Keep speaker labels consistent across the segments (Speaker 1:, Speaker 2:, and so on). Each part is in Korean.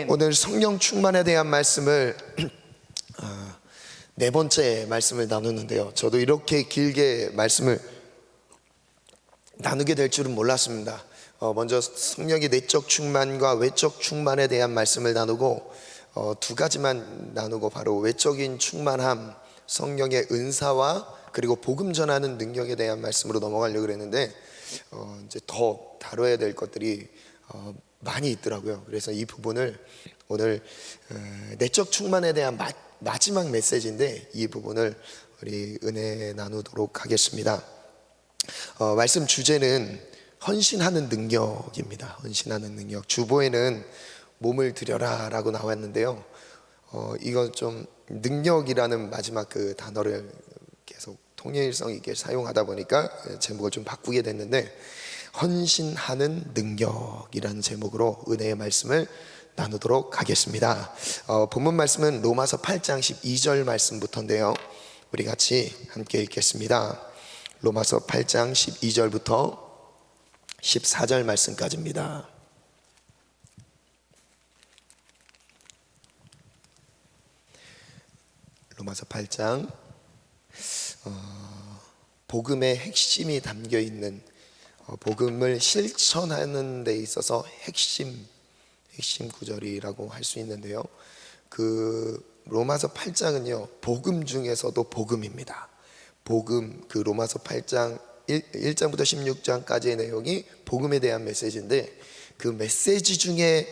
Speaker 1: 오늘 성령 충만에 대한 말씀을 네 번째 말씀을 나누는데요, 저도 이렇게 길게 말씀을 나누게 될 줄은 몰랐습니다. 먼저 성령의 내적 충만과 외적 충만에 대한 말씀을 나누고 두 가지만 나누고 바로 외적인 충만함, 성령의 은사와 그리고 복음 전하는 능력에 대한 말씀으로 넘어가려고 그랬는데 이제 더 다뤄야 될 것들이 많이 있더라고요. 그래서 이 부분을 오늘 내적 충만에 대한 마지막 메시지인데 이 부분을 우리 은혜 나누도록 하겠습니다. 말씀 주제는 헌신하는 능력입니다. 헌신하는 능력. 주보에는 몸을 드려라 라고 나왔는데요, 이건 좀 능력이라는 마지막 그 단어를 계속 통일성 있게 사용하다 보니까 제목을 좀 바꾸게 됐는데, 헌신하는 능력이라는 제목으로 은혜의 말씀을 나누도록 하겠습니다. 본문 말씀은 로마서 8장 12절 말씀부터인데요, 우리 같이 함께 읽겠습니다. 로마서 8장 12절부터 14절 말씀까지입니다. 로마서 8장 복음의 핵심이 담겨 있는, 복음을 실천하는 데 있어서 핵심 구절이라고 할 수 있는데요, 그 로마서 8장은요 복음 중에서도 복음입니다. 복음, 그 로마서 8장 1장부터 16장까지의 내용이 복음에 대한 메시지인데, 그 메시지 중에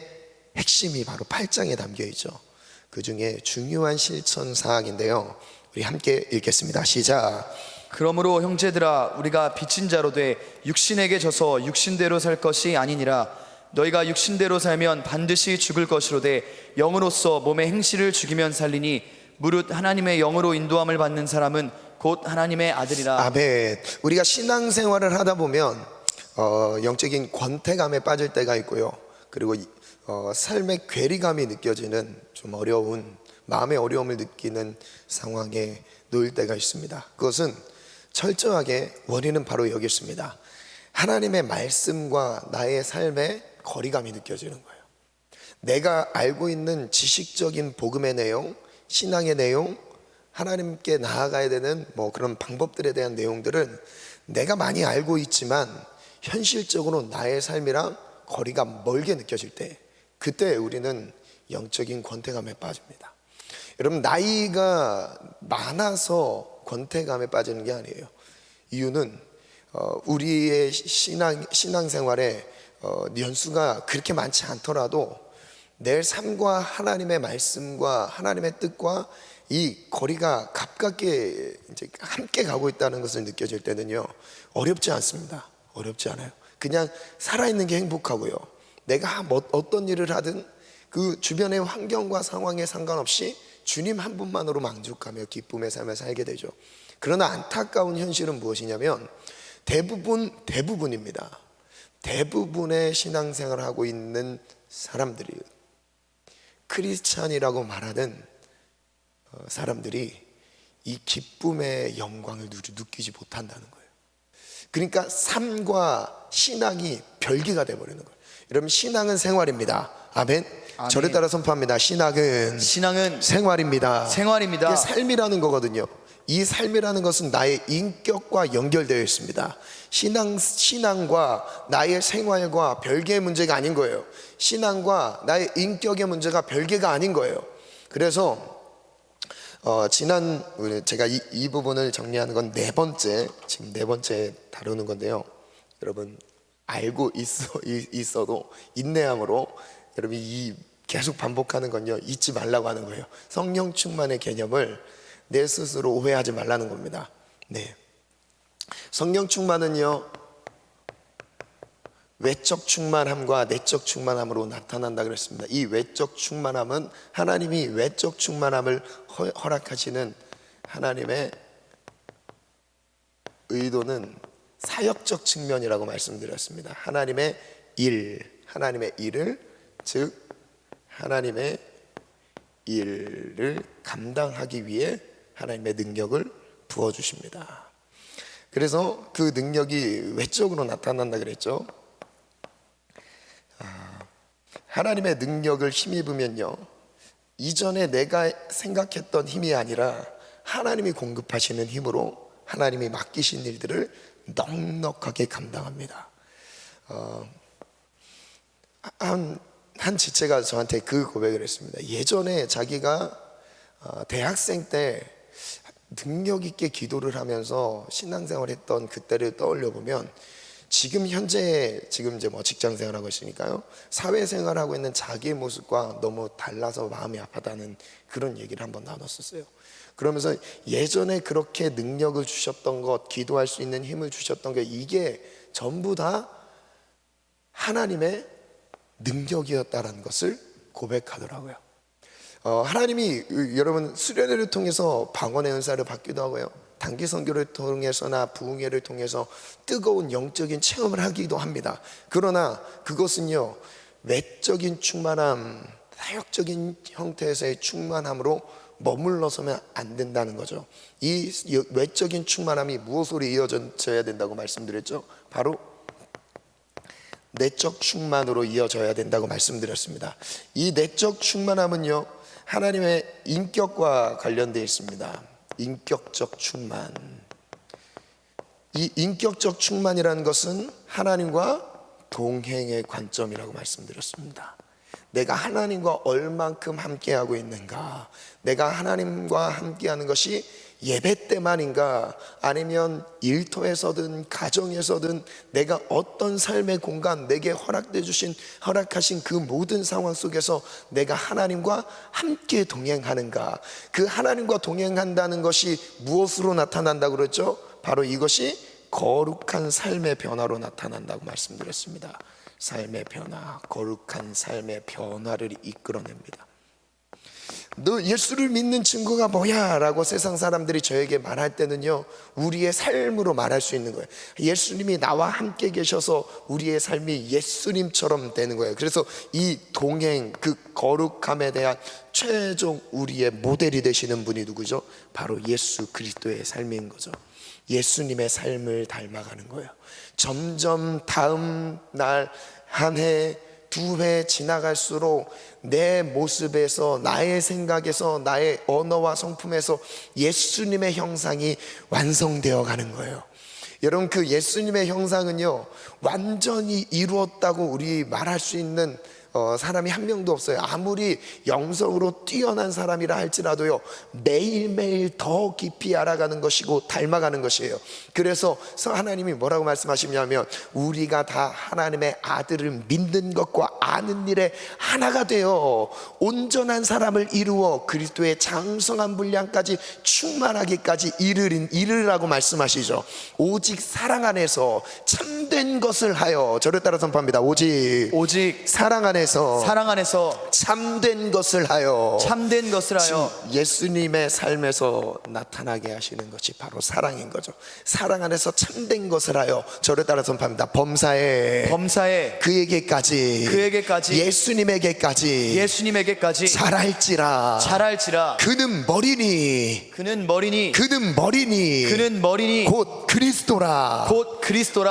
Speaker 1: 핵심이 바로 8장에 담겨 있죠. 그 중에 중요한 실천 사항인데요, 우리 함께 읽겠습니다. 시작.
Speaker 2: 그러므로 형제들아, 우리가 빚진 자로 돼 육신에게 져서 육신대로 살 것이 아니니라. 너희가 육신대로 살면 반드시 죽을 것이로되 영으로서 몸의 행실을 죽이면 살리니 무릇 하나님의 영으로 인도함을 받는 사람은 곧 하나님의 아들이라.
Speaker 1: 아멘. 우리가 신앙생활을 하다 보면 영적인 권태감에 빠질 때가 있고요, 그리고 삶의 괴리감이 느껴지는 좀 어려운, 마음의 어려움을 느끼는 상황에 놓일 때가 있습니다. 그것은 철저하게 원인은 바로 여기 있습니다. 하나님의 말씀과 나의 삶의 거리감이 느껴지는 거예요. 내가 알고 있는 지식적인 복음의 내용, 신앙의 내용, 하나님께 나아가야 되는 그런 방법들에 대한 내용들은 내가 많이 알고 있지만 현실적으로 나의 삶이랑 거리가 멀게 느껴질 때, 그때 우리는 영적인 권태감에 빠집니다. 여러분, 나이가 많아서 권태감에 빠지는 게 아니에요. 이유는 우리의 신앙생활에 연수가 그렇게 많지 않더라도 내 삶과 하나님의 말씀과 하나님의 뜻과 이 거리가 가깝게 이제 함께 가고 있다는 것을 느껴질 때는요, 어렵지 않습니다. 어렵지 않아요. 그냥 살아있는 게 행복하고요, 내가 어떤 일을 하든 그 주변의 환경과 상황에 상관없이 주님 한 분만으로 만족하며 기쁨의 삶을 살게 되죠. 그러나 안타까운 현실은 무엇이냐면 대부분입니다. 대부분의 신앙생활을 하고 있는 사람들이, 크리스찬이라고 말하는 사람들이 이 기쁨의 영광을 느끼지 못한다는 거예요. 그러니까 삶과 신앙이 별개가 되어버리는 거예요. 여러분, 신앙은 생활입니다. 아멘.
Speaker 2: 아멘.
Speaker 1: 저를 따라 선포합니다. 신앙은 생활입니다. 이게 삶이라는 거거든요. 이 삶이라는 것은 나의 인격과 연결되어 있습니다. 신앙과 나의 생활과 별개의 문제가 아닌 거예요. 신앙과 나의 인격의 문제가 별개가 아닌 거예요. 그래서 제가 이 부분을 정리하는 건 지금 네 번째 다루는 건데요, 여러분 알고 있어도 인내함으로 여러분 이 계속 반복하는 건요, 잊지 말라고 하는 거예요. 성령 충만의 개념을 내 스스로 오해하지 말라는 겁니다. 네. 성령 충만은요, 외적 충만함과 내적 충만함으로 나타난다 그랬습니다. 이 외적 충만함은 하나님이 외적 충만함을 허락하시는 하나님의 의도는 사역적 측면이라고 말씀드렸습니다. 하나님의 일을, 즉 하나님의 일을 감당하기 위해 하나님의 능력을 부어주십니다. 그래서 그 능력이 외적으로 나타난다 그랬죠. 하나님의 능력을 힘입으면요, 이전에 내가 생각했던 힘이 아니라 하나님이 공급하시는 힘으로 하나님이 맡기신 일들을 넉넉하게 감당합니다. 한 지체가 저한테 그 고백을 했습니다. 예전에 자기가 대학생 때 능력 있게 기도를 하면서 신앙생활 했던 그때를 떠올려 보면 지금 현재 지금 이제 뭐 직장 생활하고 있으니까요, 사회생활하고 있는 자기의 모습과 너무 달라서 마음이 아프다는 그런 얘기를 한번 나눴었어요. 그러면서 예전에 그렇게 능력을 주셨던 것, 기도할 수 있는 힘을 주셨던 게 이게 전부 다 하나님의 능력이었다라는 것을 고백하더라고요. 하나님이 여러분 수련회를 통해서 방언의 은사를 받기도 하고요, 단기 선교를 통해서나 부흥회를 통해서 뜨거운 영적인 체험을 하기도 합니다. 그러나 그것은요, 외적인 충만함, 사역적인 형태에서의 충만함으로 머물러서면 안 된다는 거죠. 이 외적인 충만함이 무엇으로 이어져야 된다고 말씀드렸죠? 바로 내적 충만으로 이어져야 된다고 말씀드렸습니다. 이 내적 충만함은요, 하나님의 인격과 관련되어 있습니다. 인격적 충만. 이 인격적 충만이라는 것은 하나님과 동행의 관점이라고 말씀드렸습니다. 내가 하나님과 얼만큼 함께하고 있는가, 내가 하나님과 함께하는 것이 예배 때만인가, 아니면 일터에서든 가정에서든 내가 어떤 삶의 공간, 내게 허락하신 그 모든 상황 속에서 내가 하나님과 함께 동행하는가. 그 하나님과 동행한다는 것이 무엇으로 나타난다고 그랬죠? 바로 이것이 거룩한 삶의 변화로 나타난다고 말씀드렸습니다. 삶의 변화, 거룩한 삶의 변화를 이끌어냅니다. 너 예수를 믿는 증거가 뭐야? 라고 세상 사람들이 저에게 말할 때는요, 우리의 삶으로 말할 수 있는 거예요. 예수님이 나와 함께 계셔서 우리의 삶이 예수님처럼 되는 거예요. 그래서 이 동행, 그 거룩함에 대한 최종 우리의 모델이 되시는 분이 누구죠? 바로 예수 그리스도의 삶인 거죠. 예수님의 삶을 닮아가는 거예요. 점점 다음 날, 한 해, 두 해 지나갈수록 내 모습에서, 나의 생각에서, 나의 언어와 성품에서 예수님의 형상이 완성되어 가는 거예요. 여러분, 그 예수님의 형상은요, 완전히 이루었다고 우리 말할 수 있는 사람이 한 명도 없어요. 아무리 영성으로 뛰어난 사람이라 할지라도요, 매일매일 더 깊이 알아가는 것이고 닮아가는 것이에요. 그래서 하나님이 뭐라고 말씀하시냐면, 우리가 다 하나님의 아들을 믿는 것과 아는 일에 하나가 되어 온전한 사람을 이루어 그리스도의 장성한 분량까지 충만하기까지 이르라고 말씀하시죠. 오직 사랑 안에서 참된 것을 하여, 저를 따라 선포합니다. 오직 사랑 안에서 참된 것을 하여 예수님의 삶에서 나타나게 하시는 것이 바로 사랑인 거죠. 사랑 안에서 참된 것을 하여, 저를 따라 선포합니다. 범사에 그에게까지 예수님에게까지 잘할지라 그는 머리니 곧 그리스도라.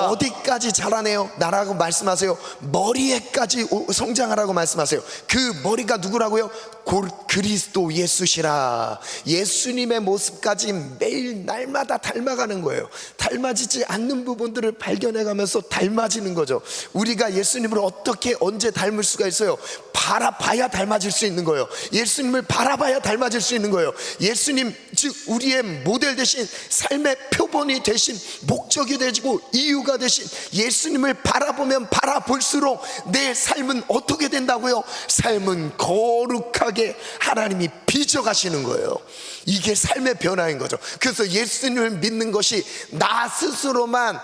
Speaker 1: 어디까지 자라네요? 나라고 말씀하세요. 머리에까지 성장하라고 말씀하세요. 그 머리가 누구라고요? 곧 그리스도 예수시라. 예수님의 모습까지 매일 날마다 닮아가는 거예요. 닮아지지 않는 부분들을 발견해가면서 닮아지는 거죠. 우리가 예수님을 어떻게 언제 닮을 수가 있어요? 바라봐야 닮아질 수 있는 거예요. 예수님을 바라봐야 닮아질 수 있는 거예요. 예수님, 즉 우리의 모델 되신, 삶의 표본이 되신, 목적이 되시고 이유가 되신 예수님을 바라보면 바라볼수록 내 삶은 어떻게 된다고요? 삶은 거룩하게 하나님이 빚어가시는 거예요. 이게 삶의 변화인 거죠. 그래서 예수님을 믿는 것이 나 스스로만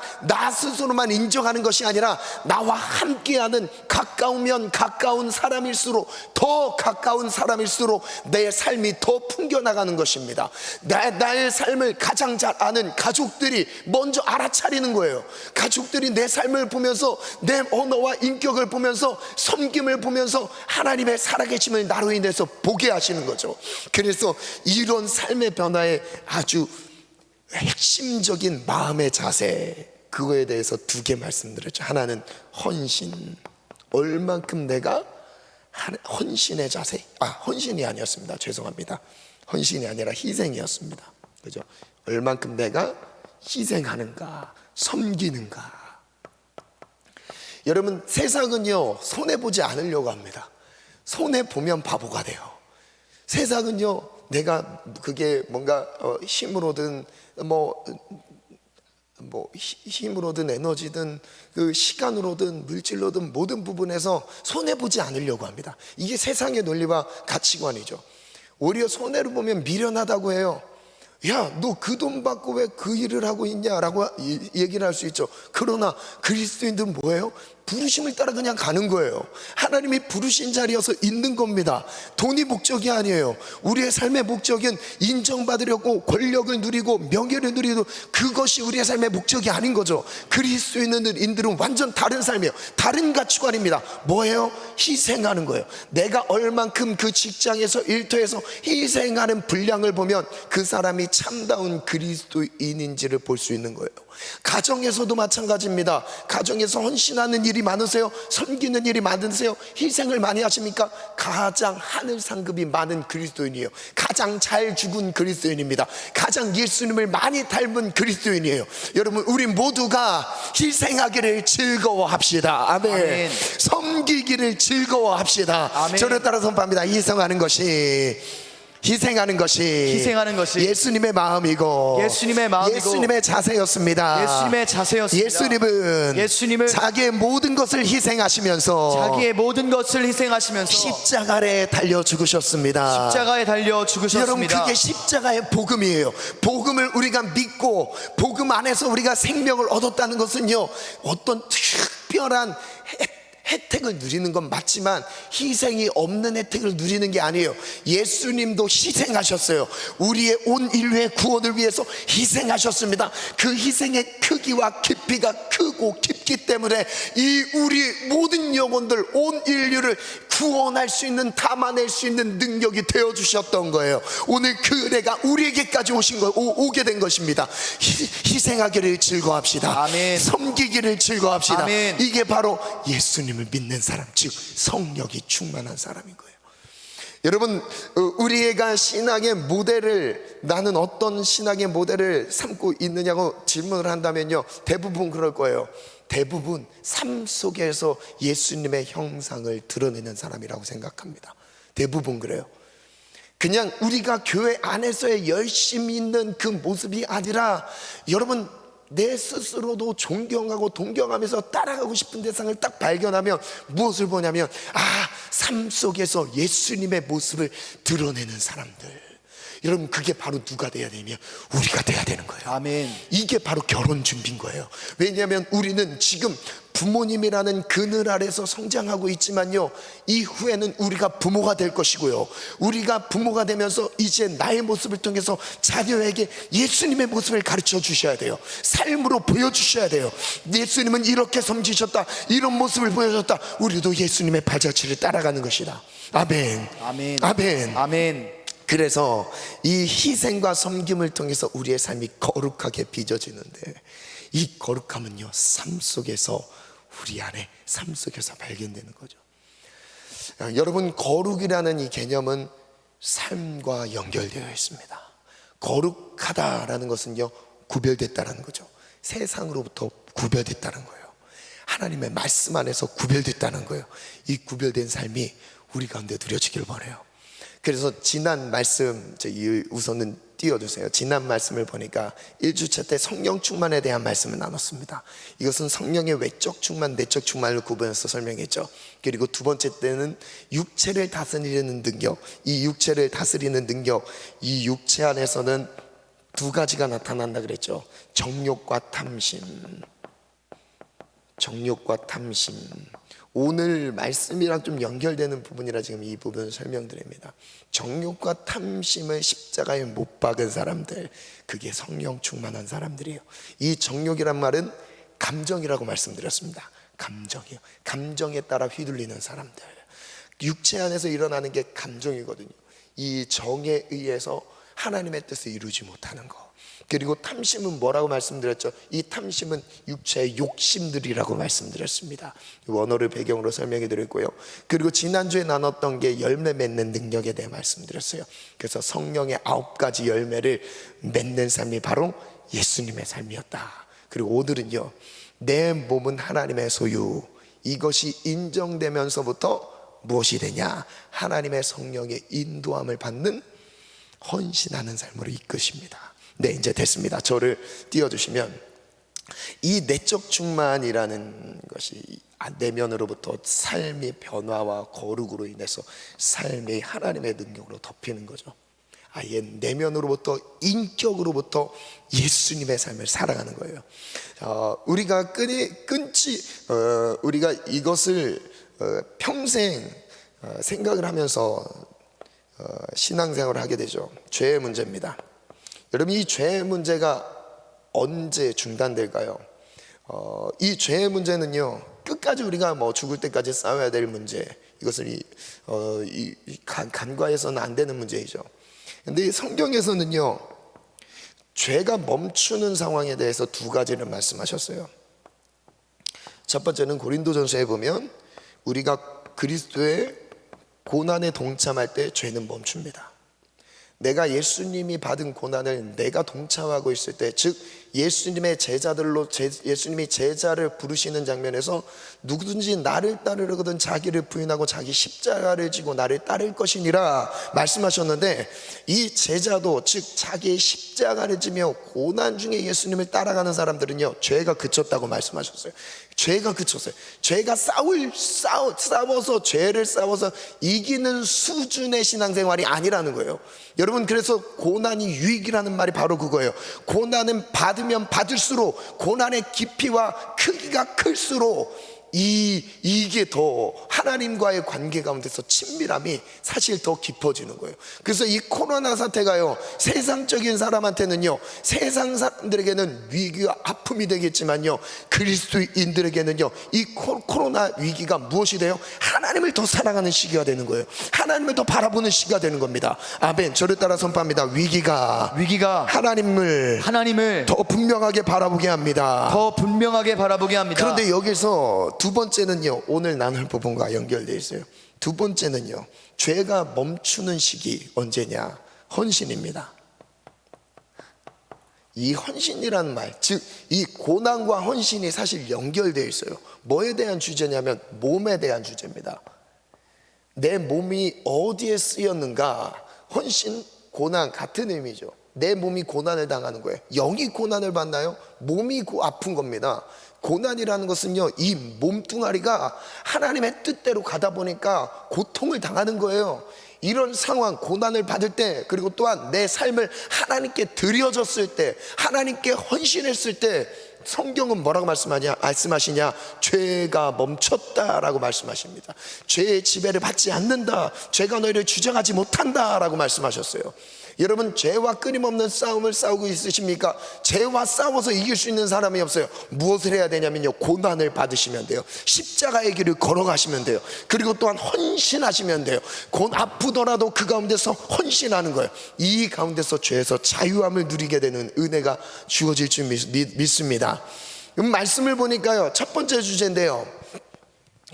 Speaker 1: 인정하는 것이 아니라, 나와 함께하는, 가까우면 가까운 사람일수록, 더 가까운 사람일수록 내 삶이 더 풍겨나가는 것입니다. 나의 삶을 가장 잘 아는 가족들이 먼저 알아차리는 거예요. 가족들이 내 삶을 보면서, 내 언어와 인격을 보면서, 섬김을 보면서 하나님의 살아계심을 나로 인해서 보게 하시는 거죠. 그래서 이런 삶의 변화의 아주 핵심적인 마음의 자세, 그거에 대해서 두 개 말씀드렸죠. 하나는 헌신, 얼만큼 내가 헌신의 자세. 헌신이 아니었습니다. 죄송합니다. 헌신이 아니라 희생이었습니다. 그죠? 얼만큼 내가 희생하는가, 섬기는가. 여러분, 세상은요 손해보지 않으려고 합니다. 손해보면 바보가 돼요. 세상은요 내가 그게 뭔가 힘으로든 힘으로든 에너지든 그 시간으로든 물질로든 모든 부분에서 손해보지 않으려고 합니다. 이게 세상의 논리와 가치관이죠. 오히려 손해를 보면 미련하다고 해요. 야, 너 그 돈 받고 왜 그 일을 하고 있냐라고 얘기를 할 수 있죠. 그러나 그리스도인들은 뭐예요? 부르심을 따라 그냥 가는 거예요. 하나님이 부르신 자리여서 있는 겁니다. 돈이 목적이 아니에요. 우리의 삶의 목적은 인정받으려고 권력을 누리고 명예를 누리고, 그것이 우리의 삶의 목적이 아닌 거죠. 그리스도인들은 완전 다른 삶이에요. 다른 가치관입니다. 뭐예요? 희생하는 거예요. 내가 얼만큼 그 직장에서 일터에서 희생하는 분량을 보면 그 사람이 참다운 그리스도인인지를 볼 수 있는 거예요. 가정에서도 마찬가지입니다. 가정에서 헌신하는 일이 많으세요? 섬기는 일이 많으세요? 희생을 많이 하십니까? 가장 하늘 상급이 많은 그리스도인이에요. 가장 잘 죽은 그리스도인입니다. 가장 예수님을 많이 닮은 그리스도인이에요. 여러분, 우리 모두가 희생하기를 즐거워합시다. 아멘.
Speaker 2: 아멘.
Speaker 1: 섬기기를 즐거워합시다.
Speaker 2: 아멘.
Speaker 1: 저를 따라 선포합니다. 희생하는 것이 예수님의 마음이고 예수님의 자세였습니다. 예수님은 자기의 모든 것을 희생하시면서 십자가 아래 달려 죽으셨습니다. 여러분, 그게 십자가의 복음이에요. 복음을 우리가 믿고 복음 안에서 우리가 생명을 얻었다는 것은요, 어떤 특별한 혜택을 누리는 건 맞지만 희생이 없는 혜택을 누리는 게 아니에요. 예수님도 희생하셨어요. 우리의 온 인류의 구원을 위해서 희생하셨습니다. 그 희생의 크기와 깊이가 크고 깊기 때문에 이 우리 모든 영혼들, 온 인류를 구원할 수 있는, 담아낼 수 있는 능력이 되어주셨던 거예요. 오늘 그 은혜가 우리에게까지 오게 된 것입니다. 희생하기를 즐거워합시다.
Speaker 2: 아멘.
Speaker 1: 섬기기를 즐거워합시다.
Speaker 2: 아멘.
Speaker 1: 이게 바로 예수님을 믿는 사람, 즉 성령이 충만한 사람인 거예요. 여러분, 우리가 신앙의 모델을, 나는 어떤 신앙의 모델을 삼고 있느냐고 질문을 한다면요, 대부분 그럴 거예요. 대부분 삶 속에서 예수님의 형상을 드러내는 사람이라고 생각합니다. 대부분 그래요. 그냥 우리가 교회 안에서의 열심히 있는 그 모습이 아니라, 여러분, 내 스스로도 존경하고 동경하면서 따라가고 싶은 대상을 딱 발견하면 무엇을 보냐면, 삶 속에서 예수님의 모습을 드러내는 사람들. 여러분, 그게 바로 누가 돼야 되냐면 우리가 돼야 되는 거예요.
Speaker 2: 아멘.
Speaker 1: 이게 바로 결혼 준비인 거예요. 왜냐하면 우리는 지금 부모님이라는 그늘 아래서 성장하고 있지만요, 이후에는 우리가 부모가 될 것이고요, 우리가 부모가 되면서 이제 나의 모습을 통해서 자녀에게 예수님의 모습을 가르쳐 주셔야 돼요. 삶으로 보여주셔야 돼요. 예수님은 이렇게 섬기셨다, 이런 모습을 보여줬다. 우리도 예수님의 발자취를 따라가는 것이다. 아멘.
Speaker 2: 아멘.
Speaker 1: 아멘.
Speaker 2: 아멘.
Speaker 1: 그래서 이 희생과 섬김을 통해서 우리의 삶이 거룩하게 빚어지는데, 이 거룩함은요, 삶 속에서, 우리 안에 삶 속에서 발견되는 거죠. 여러분, 거룩이라는 이 개념은 삶과 연결되어 있습니다. 거룩하다라는 것은요, 구별됐다라는 거죠. 세상으로부터 구별됐다는 거예요. 하나님의 말씀 안에서 구별됐다는 거예요. 이 구별된 삶이 우리 가운데 누려지길 바라요. 그래서 지난 말씀, 우선은 띄워주세요. 지난 말씀을 보니까 1주차 때 성령 충만에 대한 말씀을 나눴습니다. 이것은 성령의 외적 충만, 내적 충만을 구분해서 설명했죠. 그리고 두 번째 때는 육체를 다스리는 능력, 이 육체를 다스리는 능력, 이 육체 안에서는 두 가지가 나타난다 그랬죠. 정욕과 탐심. 오늘 말씀이랑 좀 연결되는 부분이라 지금 이 부분을 설명드립니다. 정욕과 탐심을 십자가에 못 박은 사람들, 그게 성령 충만한 사람들이에요. 이 정욕이란 말은 감정이라고 말씀드렸습니다. 감정이요. 감정에 따라 휘둘리는 사람들. 육체 안에서 일어나는 게 감정이거든요. 이 정에 의해서 하나님의 뜻을 이루지 못하는 거. 그리고 탐심은 뭐라고 말씀드렸죠? 이 탐심은 육체의 욕심들이라고 말씀드렸습니다. 원어를 배경으로 설명해 드렸고요. 그리고 지난주에 나눴던 게 열매 맺는 능력에 대해 말씀드렸어요. 그래서 성령의 9가지 열매를 맺는 삶이 바로 예수님의 삶이었다. 그리고 오늘은요, 내 몸은 하나님의 소유, 이것이 인정되면서부터 무엇이 되냐? 하나님의 성령의 인도함을 받는 헌신하는 삶으로 이끄십니다. 네, 이제 됐습니다. 저를 띄워주시면, 이 내적 충만이라는 것이 내면으로부터 삶의 변화와 거룩으로 인해서 삶이 하나님의 능력으로 덮이는 거죠. 아예 내면으로부터, 인격으로부터 예수님의 삶을 살아가는 거예요. 우리가 우리가 이것을 평생 생각을 하면서 신앙생활을 하게 되죠. 죄의 문제입니다. 여러분, 이 죄의 문제가 언제 중단될까요? 이 죄의 문제는요, 끝까지 우리가 죽을 때까지 싸워야 될 문제, 이것을 간과해서는 안 되는 문제이죠. 근데 성경에서는요, 죄가 멈추는 상황에 대해서 2가지를 말씀하셨어요. 첫 번째는 고린도전서에 보면 우리가 그리스도의 고난에 동참할 때 죄는 멈춥니다. 내가 예수님이 받은 고난을 내가 동참하고 있을 때, 즉 예수님의 제자들로 예수님이 제자를 부르시는 장면에서 누구든지 나를 따르려거든 자기를 부인하고 자기 십자가를 지고 나를 따를 것이니라 말씀하셨는데, 이 제자도 즉 자기의 십자가를 지며 고난 중에 예수님을 따라가는 사람들은요, 죄가 그쳤다고 말씀하셨어요. 죄가 그쳤어요. 죄가 싸워서 죄를 싸워서 이기는 수준의 신앙생활이 아니라는 거예요. 여러분, 그래서 고난이 유익이라는 말이 바로 그거예요. 고난은 받으면 받을수록, 고난의 깊이와 크기가 클수록 이게 더 하나님과의 관계 가운데서 친밀함이 사실 더 깊어지는 거예요. 그래서 이 코로나 사태가요, 세상적인 사람한테는요, 세상 사람들에게는 위기와 아픔이 되겠지만요, 그리스도인들에게는요, 이 코로나 위기가 무엇이 돼요? 하나님을 더 사랑하는 시기가 되는 거예요. 하나님을 더 바라보는 시기가 되는 겁니다. 아멘. 저를 따라 선포합니다. 위기가 하나님을 더 분명하게 바라보게 합니다.
Speaker 2: 더 분명하게 바라보게 합니다.
Speaker 1: 그런데 여기서 2번째는요, 오늘 나눌 부분과 연결되어 있어요. 2번째는요, 죄가 멈추는 시기 언제냐? 헌신입니다. 이 헌신이라는 말, 즉 이 고난과 헌신이 사실 연결되어 있어요. 뭐에 대한 주제냐면 몸에 대한 주제입니다. 내 몸이 어디에 쓰였는가? 헌신, 고난 같은 의미죠. 내 몸이 고난을 당하는 거예요. 영이 고난을 받나요? 몸이 아픈 겁니다. 고난이라는 것은요, 이 몸뚱아리가 하나님의 뜻대로 가다 보니까 고통을 당하는 거예요. 이런 상황, 고난을 받을 때, 그리고 또한 내 삶을 하나님께 드려졌을 때, 하나님께 헌신했을 때, 성경은 뭐라고 말씀하시냐? 죄가 멈췄다라고 말씀하십니다. 죄의 지배를 받지 않는다, 죄가 너희를 주장하지 못한다라고 말씀하셨어요. 여러분, 죄와 끊임없는 싸움을 싸우고 있으십니까? 죄와 싸워서 이길 수 있는 사람이 없어요. 무엇을 해야 되냐면요, 고난을 받으시면 돼요. 십자가의 길을 걸어가시면 돼요. 그리고 또한 헌신하시면 돼요. 아프더라도 그 가운데서 헌신하는 거예요. 이 가운데서 죄에서 자유함을 누리게 되는 은혜가 주어질 줄 믿습니다. 말씀을 보니까요, 첫 번째 주제인데요,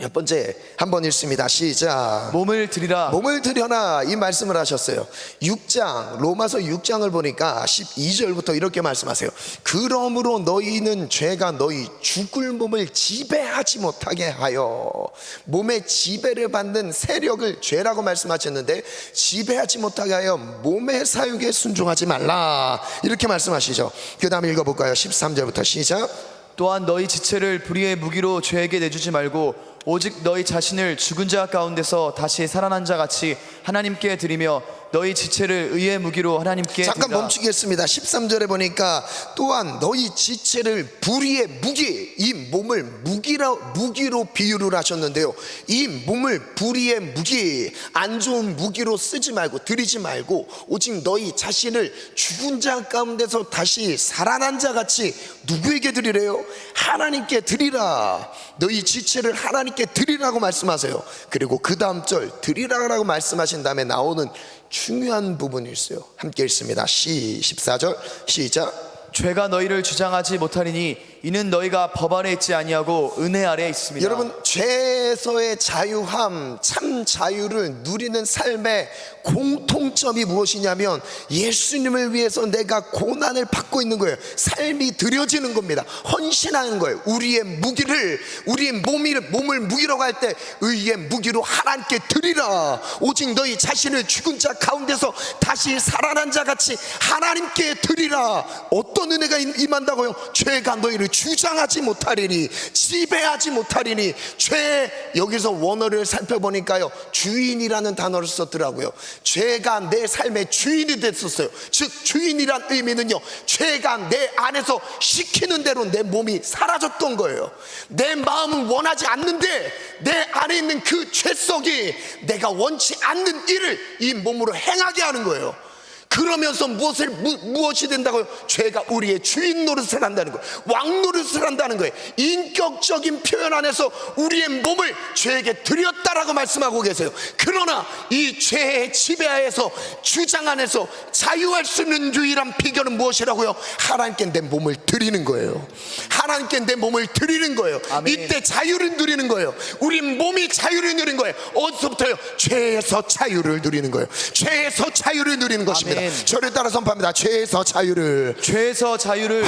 Speaker 1: 첫 번째 한번 읽습니다. 시작.
Speaker 2: 몸을 드리라.
Speaker 1: 몸을 드려라, 이 말씀을 하셨어요. 6장, 로마서 6장을 보니까 12절부터 이렇게 말씀하세요. 그러므로 너희는 죄가 너희 죽을 몸을 지배하지 못하게 하여, 몸의 지배를 받는 세력을 죄라고 말씀하셨는데, 지배하지 못하게 하여 몸의 사육에 순종하지 말라, 이렇게 말씀하시죠. 그 다음에 읽어볼까요? 13절부터 시작.
Speaker 2: 또한 너희 지체를 불의의 무기로 죄에게 내주지 말고 오직 너희 자신을 죽은 자 가운데서 다시 살아난 자 같이 하나님께 드리며 너희 지체를 의의 무기로 하나님께
Speaker 1: 잠깐
Speaker 2: 드리라.
Speaker 1: 멈추겠습니다. 13절에 보니까 또한 너희 지체를 불의의 무기, 이 몸을 무기로 비유를 하셨는데요, 이 몸을 불의의 무기, 안 좋은 무기로 쓰지 말고 드리지 말고 오직 너희 자신을 죽은 자 가운데서 다시 살아난 자 같이 누구에게 드리래요? 하나님께 드리라. 너희 지체를 하나님께 드리라고 말씀하세요. 그리고 그 다음 절 드리라고 말씀하신 다음에 나오는 중요한 부분이 있어요. 함께 읽습니다. 14절 시작.
Speaker 2: 죄가 너희를 주장하지 못하리니 이는 너희가 법 아래 있지 아니하고 은혜 아래 있습니다.
Speaker 1: 여러분, 죄에서의 자유함, 참 자유를 누리는 삶의 공통점이 무엇이냐면 무엇을 위해서 내가 고난을 받고 있는 거예요. 삶이 드려지는 겁니다. 헌신하는 거예요. 우리의 무기를, 우리의 몸을 무기로 갈 때 의의 무기로 하나님께 드리라. 오직 너희 자신을 죽은 자 가운데서 다시 살아난 자 같이 하나님께 드리라. 어떤 은혜가 임한다고요? 죄가 너희를 주장하지 못하리니, 지배하지 못하리니. 죄, 여기서 원어를 살펴보니까요, 주인이라는 단어를 썼더라고요. 죄가 내 삶의 주인이 됐었어요. 즉 주인이란 의미는요, 죄가 내 안에서 시키는 대로 내 몸이 사라졌던 거예요. 내 마음은 원하지 않는데 내 안에 있는 그 죄성이 내가 원치 않는 일을 이 몸으로 행하게 하는 거예요. 그러면서 무엇이 된다고요? 죄가 우리의 주인 노릇을 한다는 거예요. 왕 노릇을 한다는 거예요. 인격적인 표현 안에서 우리의 몸을 죄에게 드렸다라고 말씀하고 계세요. 그러나 이 죄의 지배하에서, 주장 안에서 자유할 수 있는 유일한 비결은 무엇이라고요? 하나님께 내 몸을 드리는 거예요. 하나님께 내 몸을 드리는 거예요.
Speaker 2: 아멘.
Speaker 1: 이때 자유를 누리는 거예요. 우리 몸이 자유를 누리는 거예요. 어디서부터요? 죄에서 자유를 누리는 거예요. 죄에서 자유를 누리는 것입니다.
Speaker 2: 아멘.
Speaker 1: 저를 따라 선포합니다. 죄에서 자유를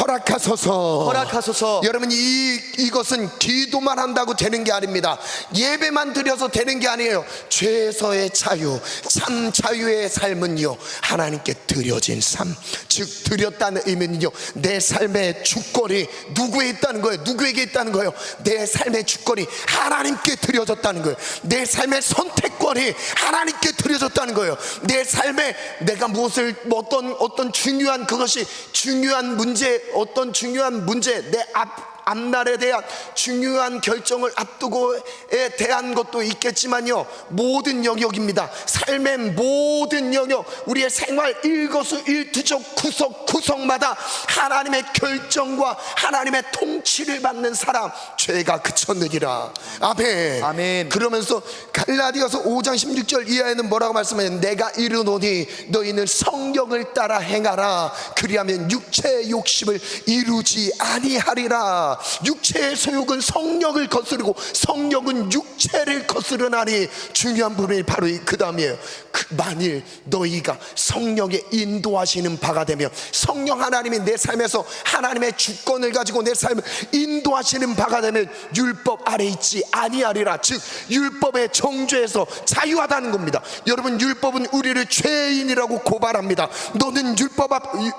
Speaker 1: 허락하소서. 여러분, 이것은 기도만 한다고 되는 게 아닙니다. 예배만 드려서 되는 게 아니에요. 죄에서의 자유, 참 자유의 삶은요, 하나님께 드려진 삶. 즉 드렸다는 의미는요, 내 삶의 주권이 누구에 있다는 거예요? 누구에게 있다는 거예요? 내 삶의 주권이 하나님께 드려졌다는 거예요. 내 삶의 선택권이 하나님께 드려졌다는 거예요. 내 삶에 내가 무엇을, 어떤 중요한, 그것이 중요한 문제, 어떤 중요한 문제, 내 앞날에 대한 중요한 결정을 앞두고에 대한 것도 있겠지만요, 모든 영역입니다. 삶의 모든 영역, 우리의 생활 일거수일투족 구석구석마다 하나님의 결정과 하나님의 통치를 받는 사람, 죄가 그쳤느니라. 아멘.
Speaker 2: 아멘.
Speaker 1: 그러면서 갈라디아서 5장 16절 이하에는 뭐라고 말씀하냐면, 내가 이르노니 너희는 성령을 따라 행하라. 그리하면 육체의 욕심을 이루지 아니하리라. 육체의 소욕은 성령을 거스르고 성령은 육체를 거스르나니. 중요한 부분이 바로 그 다음이에요. 만일 너희가 성령의 인도하시는 바가 되면, 성령 하나님이 내 삶에서 하나님의 주권을 가지고 내 삶을 인도하시는 바가 되면 율법 아래 있지 아니하리라. 즉 율법의 정죄에서 자유하다는 겁니다. 여러분, 율법은 우리를 죄인이라고 고발합니다. 너는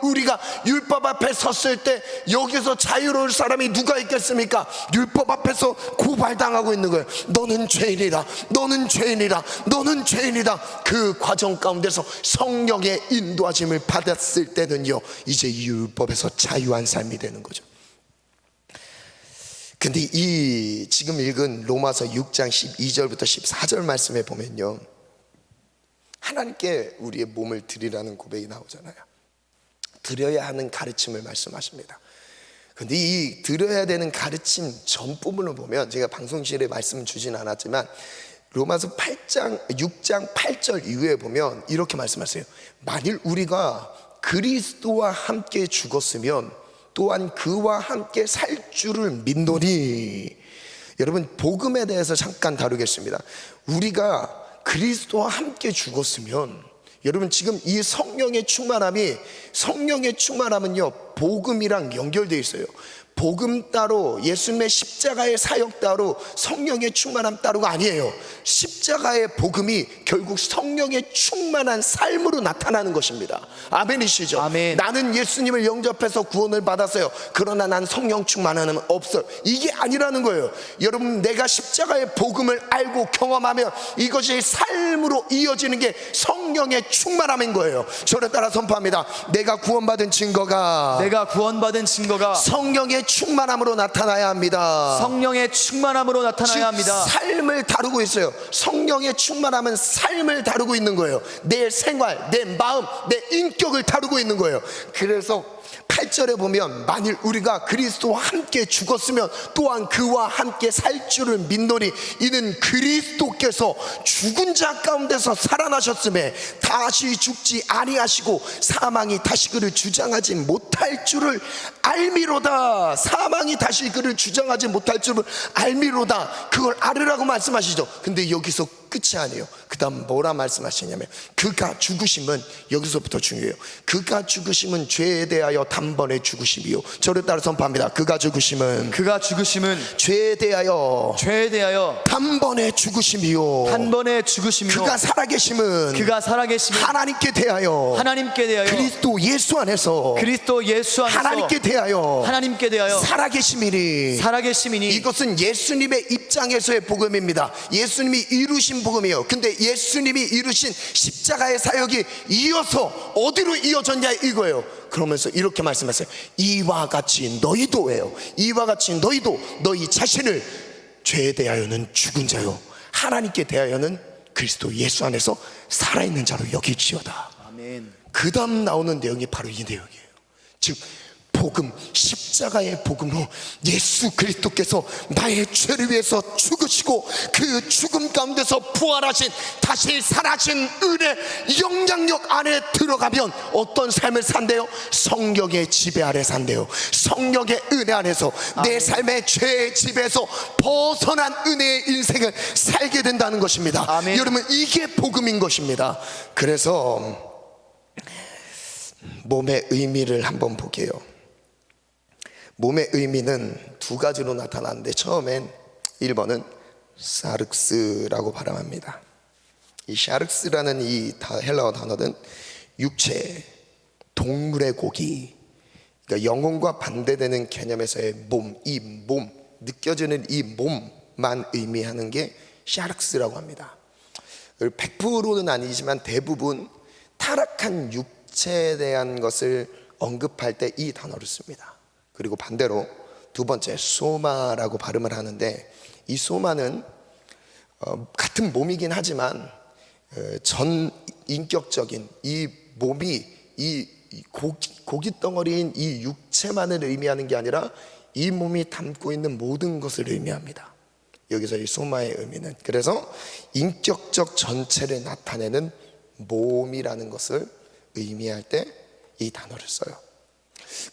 Speaker 1: 우리가 율법 앞에 섰을 때 여기서 자유로울 사람이 누가 있겠습니까? 율법 앞에서 고발당하고 있는 거예요. 너는 죄인이다, 너는 죄인이다, 너는 죄인이다. 그 과정 가운데서 성령의 인도하심을 받았을 때는요, 이제 이 율법에서 자유한 삶이 되는 거죠. 근데 이 지금 읽은 로마서 6장 12절부터 14절 말씀에 보면요, 하나님께 우리의 몸을 드리라는 고백이 나오잖아요. 드려야 하는 가르침을 말씀하십니다. 근데 이 드려야 되는 가르침 전 부분을 보면, 제가 방송실에 말씀 주진 않았지만 로마서 6장 8절 이후에 보면 이렇게 말씀하세요. 만일 우리가 그리스도와 함께 죽었으면 또한 그와 함께 살 줄을 믿노니. 여러분, 복음에 대해서 잠깐 다루겠습니다. 우리가 그리스도와 함께 죽었으면, 여러분 지금 이 성령의 충만함은요, 복음이랑 연결되어 있어요. 복음 따로, 예수님의 십자가의 사역 따로, 성령의 충만함 따로가 아니에요. 십자가의 복음이 결국 성령의 충만한 삶으로 나타나는 것입니다. 아멘이시죠?
Speaker 2: 아멘.
Speaker 1: 나는 예수님을 영접해서 구원을 받았어요. 그러나 난 성령 충만함은 없어요. 이게 아니라는 거예요. 여러분, 내가 십자가의 복음을 알고 경험하면 이것이 삶으로 이어지는 게 성령의 충만함인 거예요. 저를 따라 선포합니다. 내가 구원받은 증거가 성령의 충만함으로 나타나야 합니다.
Speaker 2: 성령의 충만함으로 나타나야 합니다.
Speaker 1: 삶을 다루고 있어요. 성령의 충만함은 삶을 다루고 있는 거예요. 내 생활, 내 마음, 내 인격을 다루고 있는 거예요. 그래서 8절에 보면 만일 우리가 그리스도와 함께 죽었으면 또한 그와 함께 살 줄을 믿노니 이는 그리스도께서 죽은 자 가운데서 살아나셨음에 다시 죽지 아니하시고 사망이 다시 그를 주장하지 못할 줄을 알미로다. 사망이 다시 그를 주장하지 못할 줄을 알미로다. 그걸 알으라고 말씀하시죠. 근데 여기서 끝이 아니에요. 그 다음 뭐라 말씀하시냐면 그가 죽으심은, 여기서부터 중요해요. 그가 죽으심은 죄에 대하여 단번에 죽으심이요. 저를 따라 선포합니다. 그가 죽으심은 죄에 대하여 단번에 죽으심이요. 그가 살아계심은 하나님께 대하여 그리스도 예수 안에서 하나님께 대하여 살아계심이니 이것은 예수님의 입장에서의 복음입니다. 예수님이 이루신 복음이에요. 근데 예수님이 이루신 십자가의 사역이 이어서 어디로 이어졌냐 이거예요. 그러면서 이렇게 말씀하세요. 이와 같이 너희도예요. 이와 같이 너희도 너희 자신을 죄에 대하여는 죽은 자요 하나님께 대하여는 그리스도 예수 안에서 살아있는 자로 여기지어다.
Speaker 2: 아멘.
Speaker 1: 그 다음 나오는 내용이 바로 이 내용이에요. 즉 복음, 십자가의 복음으로 예수 그리스도께서 나의 죄를 위해서 죽으시고 그 죽음 가운데서 부활하신 다시 살아신 은혜 영향력 안에 들어가면 어떤 삶을 산대요? 성령의 지배 아래 산대요. 성령의 은혜 안에서 내 삶의 죄의 지배에서 벗어난 은혜의 인생을 살게 된다는 것입니다.
Speaker 2: 아멘.
Speaker 1: 여러분 이게 복음인 것입니다. 그래서 몸의 의미를 한번 볼게요. 몸의 의미는 두 가지로 나타나는데 처음엔 1번은 사륵스라고 발음합니다. 이 샤륵스라는 이 헬라어 단어는 육체, 동물의 고기, 그러니까 영혼과 반대되는 개념에서의 몸, 이 몸, 느껴지는 이 몸만 의미하는 게 샤륵스라고 합니다. 100%는 아니지만 대부분 타락한 육체에 대한 것을 언급할 때 이 단어를 씁니다. 그리고 반대로 두 번째 소마라고 발음을 하는데 이 소마는 같은 몸이긴 하지만 전 인격적인 이 몸이 이 고기 덩어리인 이 육체만을 의미하는 게 아니라 이 몸이 담고 있는 모든 것을 의미합니다. 여기서 이 소마의 의미는 그래서 인격적 전체를 나타내는 몸이라는 것을 의미할 때 이 단어를 써요.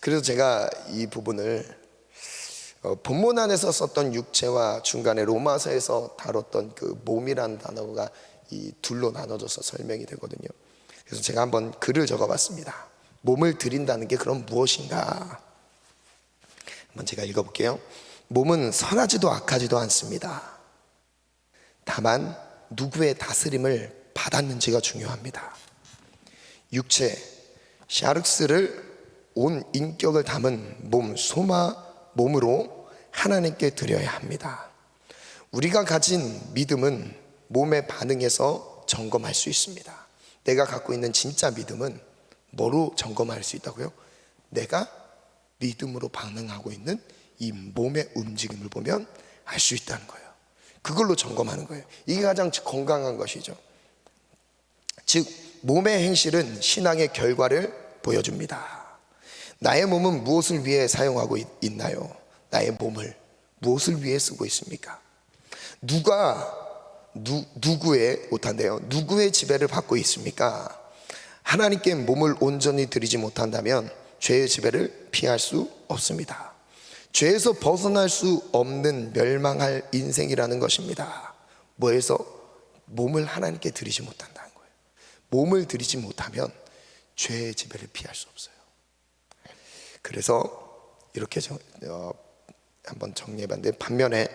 Speaker 1: 그래서 제가 이 부분을 본문 안에서 썼던 육체와 중간에 로마서에서 다뤘던 그 몸이라는 단어가 이 둘로 나눠져서 설명이 되거든요. 그래서 제가 한번 글을 적어봤습니다. 몸을 드린다는 게 그럼 무엇인가? 한번 제가 읽어볼게요. 몸은 선하지도 악하지도 않습니다. 다만 누구의 다스림을 받았는지가 중요합니다. 육체, 샤륵스를 온 인격을 담은 몸, 소마, 몸으로 하나님께 드려야 합니다. 우리가 가진 믿음은 몸의 반응에서 점검할 수 있습니다. 내가 갖고 있는 진짜 믿음은 뭐로 점검할 수 있다고요? 내가 믿음으로 반응하고 있는 이 몸의 움직임을 보면 알 수 있다는 거예요. 그걸로 점검하는 거예요. 이게 가장 건강한 것이죠. 즉 몸의 행실은 신앙의 결과를 보여줍니다. 나의 몸은 무엇을 위해 사용하고 있나요? 나의 몸을 무엇을 위해 쓰고 있습니까? 누구의 지배를 받고 있습니까? 하나님께 몸을 온전히 드리지 못한다면 죄의 지배를 피할 수 없습니다. 죄에서 벗어날 수 없는 멸망할 인생이라는 것입니다. 뭐에서? 몸을 하나님께 드리지 못한다는 거예요. 몸을 드리지 못하면 죄의 지배를 피할 수 없어요. 그래서 이렇게 한번 정리해봤는데 반면에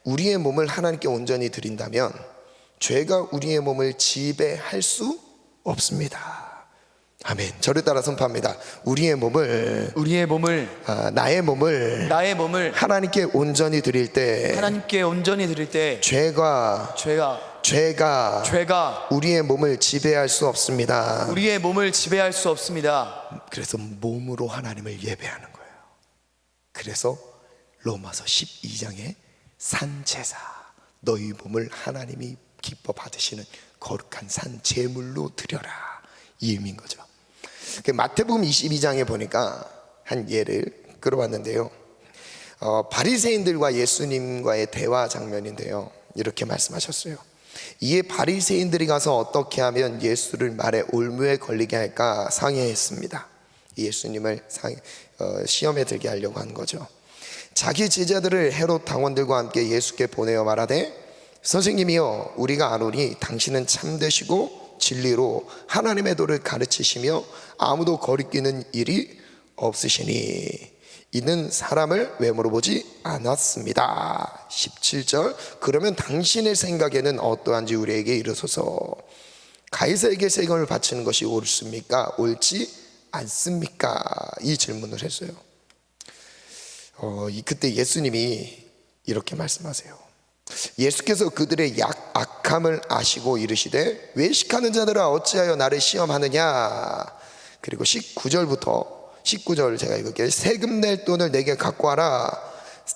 Speaker 1: 우리의 몸을 하나님께 온전히 드린다면 죄가 우리의 몸을 지배할 수 없습니다. 아멘. 저를 따라 선포합니다. 나의 몸을 하나님께 온전히 드릴 때 죄가 우리의 몸을 지배할 수 없습니다. 그래서 몸으로 하나님을 예배하는 거예요. 그래서 로마서 12장에 산제사, 너희 몸을 하나님이 기뻐 받으시는 거룩한 산 제물로 드려라, 이 의미인 거죠. 그 마태복음 22장에 보니까 한 예를 끌어봤는데요. 바리새인들과 예수님과의 대화 장면인데요. 이렇게 말씀하셨어요. 이에 바리새인들이 가서 어떻게 하면 예수를 말에 올무에 걸리게 할까 상의했습니다. 예수님을 시험에 들게 하려고 한 거죠. 자기 제자들을 헤롯 당원들과 함께 예수께 보내어 말하되, 선생님이여, 우리가 아노니 당신은 참되시고 진리로 하나님의 도를 가르치시며 아무도 거리끼는 일이 없으시니 이는 사람을 외모로 보지 않았습니다. 17절, 그러면 당신의 생각에는 어떠한지 우리에게 이르소서. 가이사에게 세금을 바치는 것이 옳습니까? 옳지 않습니까? 이 질문을 했어요. 그때 예수님이 이렇게 말씀하세요. 예수께서 그들의 악함을 아시고 이르시되, 외식하는 자들아 어찌하여 나를 시험하느냐. 그리고 19절 제가 읽을게요. 세금 낼 돈을 내게 갖고 와라.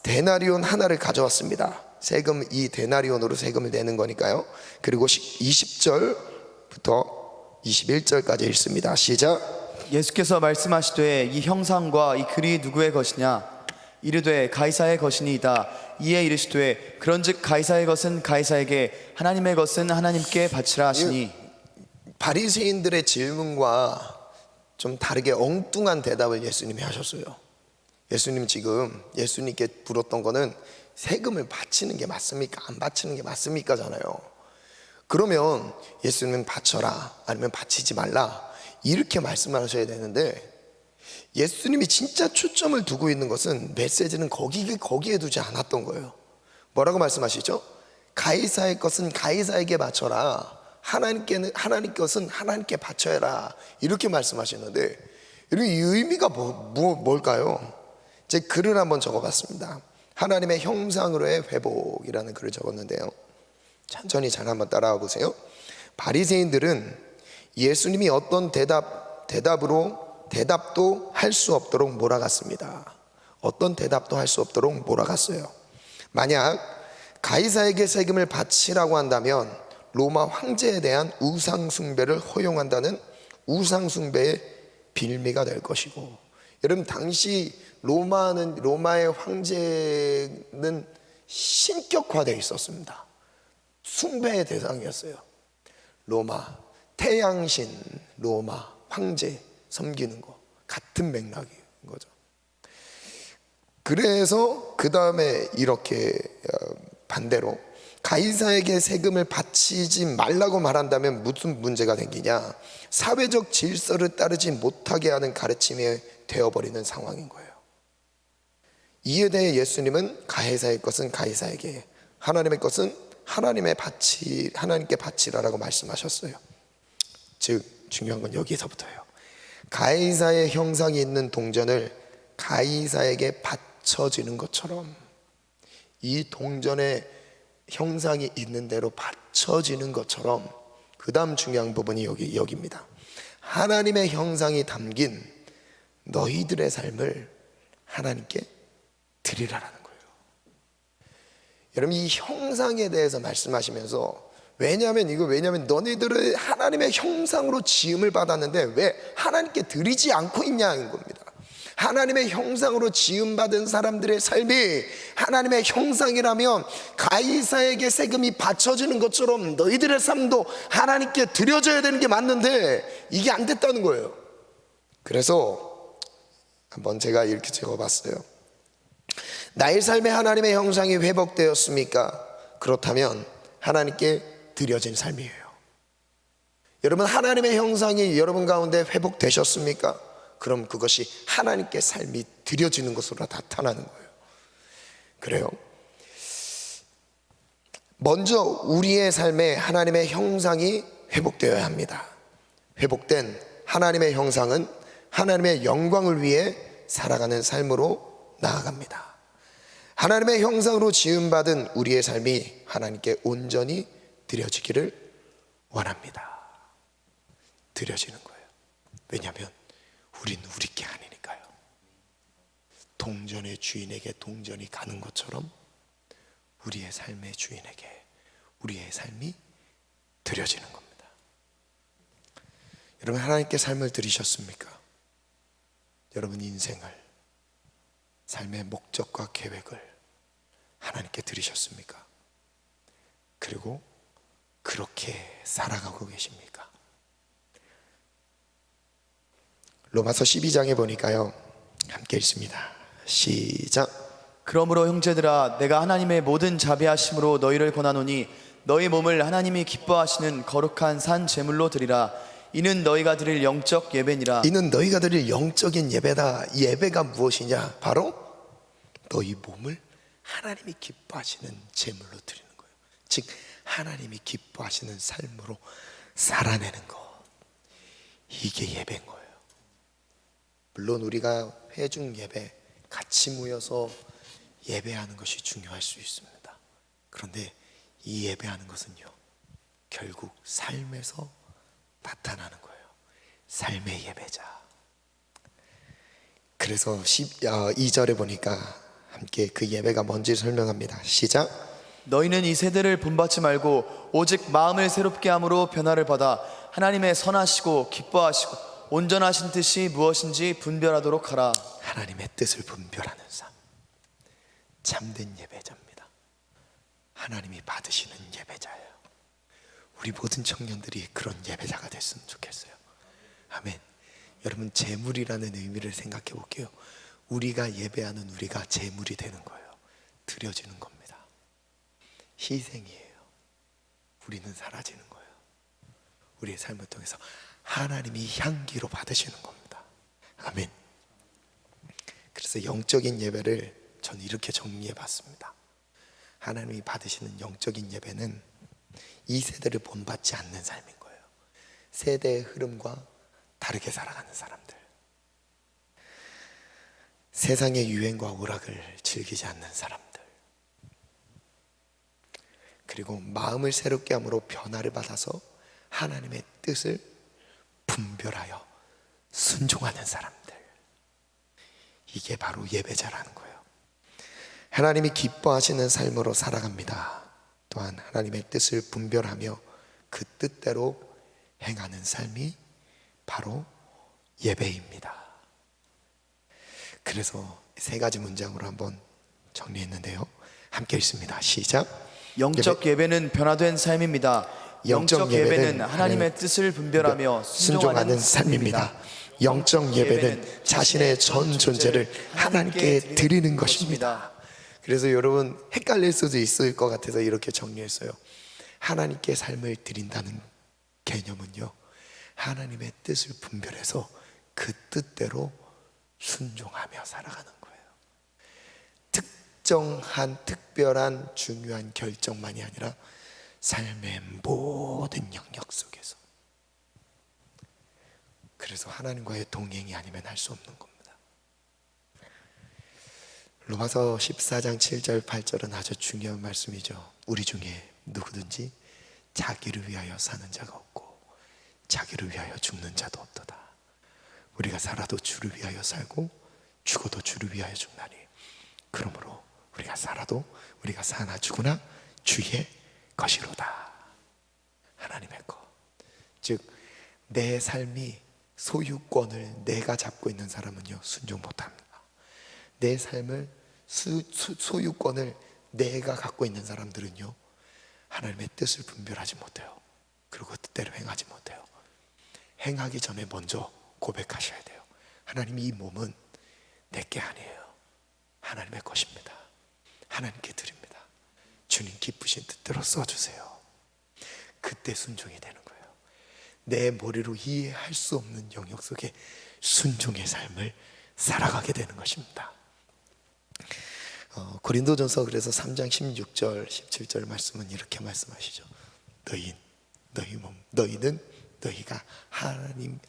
Speaker 1: 데나리온 하나를 가져왔습니다. 세금, 이 데나리온으로 세금을 내는 거니까요. 그리고 20절부터 21절까지 읽습니다. 시작.
Speaker 2: 예수께서 말씀하시되, 이 형상과 이 글이 누구의 것이냐? 이르되 가이사의 것이니이다. 이에 이르시되, 그런즉 가이사의 것은 가이사에게, 하나님의 것은 하나님께 바치라 하시니.
Speaker 1: 바리새인들의 질문과 좀 다르게 엉뚱한 대답을 예수님이 하셨어요. 예수님 지금 예수님께 물었던 거는 세금을 바치는 게 맞습니까? 안 바치는 게 맞습니까? 잖아요. 그러면 예수님은 바쳐라, 아니면 바치지 말라, 이렇게 말씀하셔야 되는데, 예수님이 진짜 초점을 두고 있는 것은 메시지는 거기에 두지 않았던 거예요. 뭐라고 말씀하시죠? 가이사의 것은 가이사에게 바쳐라, 하나님 것은 하나님께 바쳐라, 이렇게 말씀하셨는데, 이 의미가 뭘까요? 제 글을 한번 적어봤습니다. 하나님의 형상으로의 회복이라는 글을 적었는데요. 천천히 잘 한번 따라와 보세요. 바리새인들은 예수님이 어떤 대답도 할 수 없도록 몰아갔습니다. 어떤 대답도 할 수 없도록 몰아갔어요. 만약 가이사에게 세금을 바치라고 한다면 로마 황제에 대한 우상숭배를 허용한다는 우상숭배의 빌미가 될 것이고, 여러분 당시 로마의 황제는 신격화되어 있었습니다. 숭배의 대상이었어요. 로마 태양신, 로마 황제 섬기는 거 같은 맥락인 거죠. 그래서 그 다음에 이렇게 반대로 가이사에게 세금을 바치지 말라고 말한다면 무슨 문제가 생기냐? 사회적 질서를 따르지 못하게 하는 가르침이 되어버리는 상황인 거예요. 이에 대해 예수님은 가이사의 것은 가이사에게, 하나님의 것은 하나님께 바치라라고 말씀하셨어요. 즉 중요한 건 여기서부터예요. 가이사의 형상이 있는 동전을 가이사에게 바쳐지는 것처럼, 이 동전의 형상이 있는 대로 바쳐지는 것처럼, 그 다음 중요한 부분이 여기입니다. 하나님의 형상이 담긴 너희들의 삶을 하나님께 드리라라는 거예요. 여러분 이 형상에 대해서 말씀하시면서, 왜냐하면 너희들은 하나님의 형상으로 지음을 받았는데 왜 하나님께 드리지 않고 있냐는 겁니다. 하나님의 형상으로 지음받은 사람들의 삶이 하나님의 형상이라면 가이사에게 세금이 바쳐지는 것처럼 너희들의 삶도 하나님께 드려져야 되는 게 맞는데 이게 안 됐다는 거예요. 그래서 한번 제가 이렇게 적어봤어요. 나의 삶에 하나님의 형상이 회복되었습니까? 그렇다면 하나님께 드려진 삶이에요. 여러분 하나님의 형상이 여러분 가운데 회복되셨습니까? 그럼 그것이 하나님께 삶이 드려지는 것으로 나타나는 거예요. 그래요. 먼저 우리의 삶에 하나님의 형상이 회복되어야 합니다. 회복된 하나님의 형상은 하나님의 영광을 위해 살아가는 삶으로 나아갑니다. 하나님의 형상으로 지음받은 우리의 삶이 하나님께 온전히 드려지기를 원합니다. 드려지는 거예요. 왜냐하면 우리는 우리 게 아니니까요. 동전의 주인에게 동전이 가는 것처럼 우리의 삶의 주인에게 우리의 삶이 드려지는 겁니다. 여러분, 하나님께 삶을 드리셨습니까? 여러분 인생을, 삶의 목적과 계획을 하나님께 드리셨습니까? 그리고 그렇게 살아가고 계십니까? 로마서 12장에 보니까요, 함께 읽습니다. 시작.
Speaker 2: 그러므로 형제들아 내가 하나님의 모든 자비하심으로 너희를 권하노니 너희 몸을 하나님이 기뻐하시는 거룩한 산 제물로 드리라. 이는 너희가 드릴 영적 예배니라.
Speaker 1: 이는 너희가 드릴 영적인 예배다. 예배가 무엇이냐? 바로 너희 몸을 하나님이 기뻐하시는 제물로 드리는 거예요. 즉 하나님이 기뻐하시는 삶으로 살아내는 것, 이게 예배인 거예요. 물론 우리가 회중 예배 같이 모여서 예배하는 것이 중요할 수 있습니다. 그런데 이 예배하는 것은요, 결국 삶에서 나타나는 거예요. 삶의 예배자. 그래서 2절에 보니까 함께 그 예배가 뭔지 설명합니다. 시작.
Speaker 2: 너희는 이 세대를 본받지 말고 오직 마음을 새롭게 함으로 변화를 받아 하나님의 선하시고 기뻐하시고 온전하신 뜻이 무엇인지 분별하도록 하라.
Speaker 1: 하나님의 뜻을 분별하는 삶, 참된 예배자입니다. 하나님이 받으시는 예배자예요. 우리 모든 청년들이 그런 예배자가 됐으면 좋겠어요. 아멘. 여러분, 제물이라는 의미를 생각해 볼게요. 우리가 예배하는 우리가 제물이 되는 거예요. 드려지는 겁니다. 희생이에요. 우리는 사라지는 거예요. 우리의 삶을 통해서 하나님이 향기로 받으시는 겁니다. 아멘. 그래서 영적인 예배를 저는 이렇게 정리해 봤습니다. 하나님이 받으시는 영적인 예배는 이 세대를 본받지 않는 삶인 거예요. 세대의 흐름과 다르게 살아가는 사람들, 세상의 유행과 오락을 즐기지 않는 사람들, 그리고 마음을 새롭게 함으로 변화를 받아서 하나님의 뜻을 분별하여 순종하는 사람들, 이게 바로 예배자라는 거예요. 하나님이 기뻐하시는 삶으로 살아갑니다. 또한 하나님의 뜻을 분별하며 그 뜻대로 행하는 삶이 바로 예배입니다. 그래서 세 가지 문장으로 한번 정리했는데요, 함께 읽습니다. 시작.
Speaker 2: 영적 예배는 변화된 삶입니다. 영적 예배는 하나님의 뜻을 분별하며
Speaker 1: 순종하는 삶입니다. 영적 예배는 자신의 전 존재를 하나님께 드리는 것입니다. 그래서 여러분, 헷갈릴 수도 있을 것 같아서 이렇게 정리했어요. 하나님께 삶을 드린다는 개념은요, 하나님의 뜻을 분별해서 그 뜻대로 순종하며 살아가는 거예요. 특정한 특별한 중요한 결정만이 아니라 삶의 모든 영역 속에서. 그래서 하나님과의 동행이 아니면 할 수 없는 겁니다. 로마서 14장 7절 8절은 아주 중요한 말씀이죠. 우리 중에 누구든지 자기를 위하여 사는 자가 없고 자기를 위하여 죽는 자도 없도다. 우리가 살아도 주를 위하여 살고 죽어도 주를 위하여 죽나니 그러므로 우리가 살아도 우리가 사나 죽으나 주의 것이로다. 하나님의 것. 즉 내 삶이 소유권을 내가 잡고 있는 사람은요, 순종 못합니다. 내 삶을 소유권을 내가 갖고 있는 사람들은요, 하나님의 뜻을 분별하지 못해요. 그리고 뜻대로 행하지 못해요. 행하기 전에 먼저 고백하셔야 돼요. 하나님, 이 몸은 내게 아니에요. 하나님의 것입니다. 하나님께 드립니다. 주님 기쁘신 뜻대로 써주세요. 그때 순종이 되는 거예요. 내 머리로 이해할 수 없는 영역 속에 순종의 삶을 살아가게 되는 것입니다. 고린도전서 그래서 3장 16절 17절 말씀은 이렇게 말씀하시죠. 너희는 너희가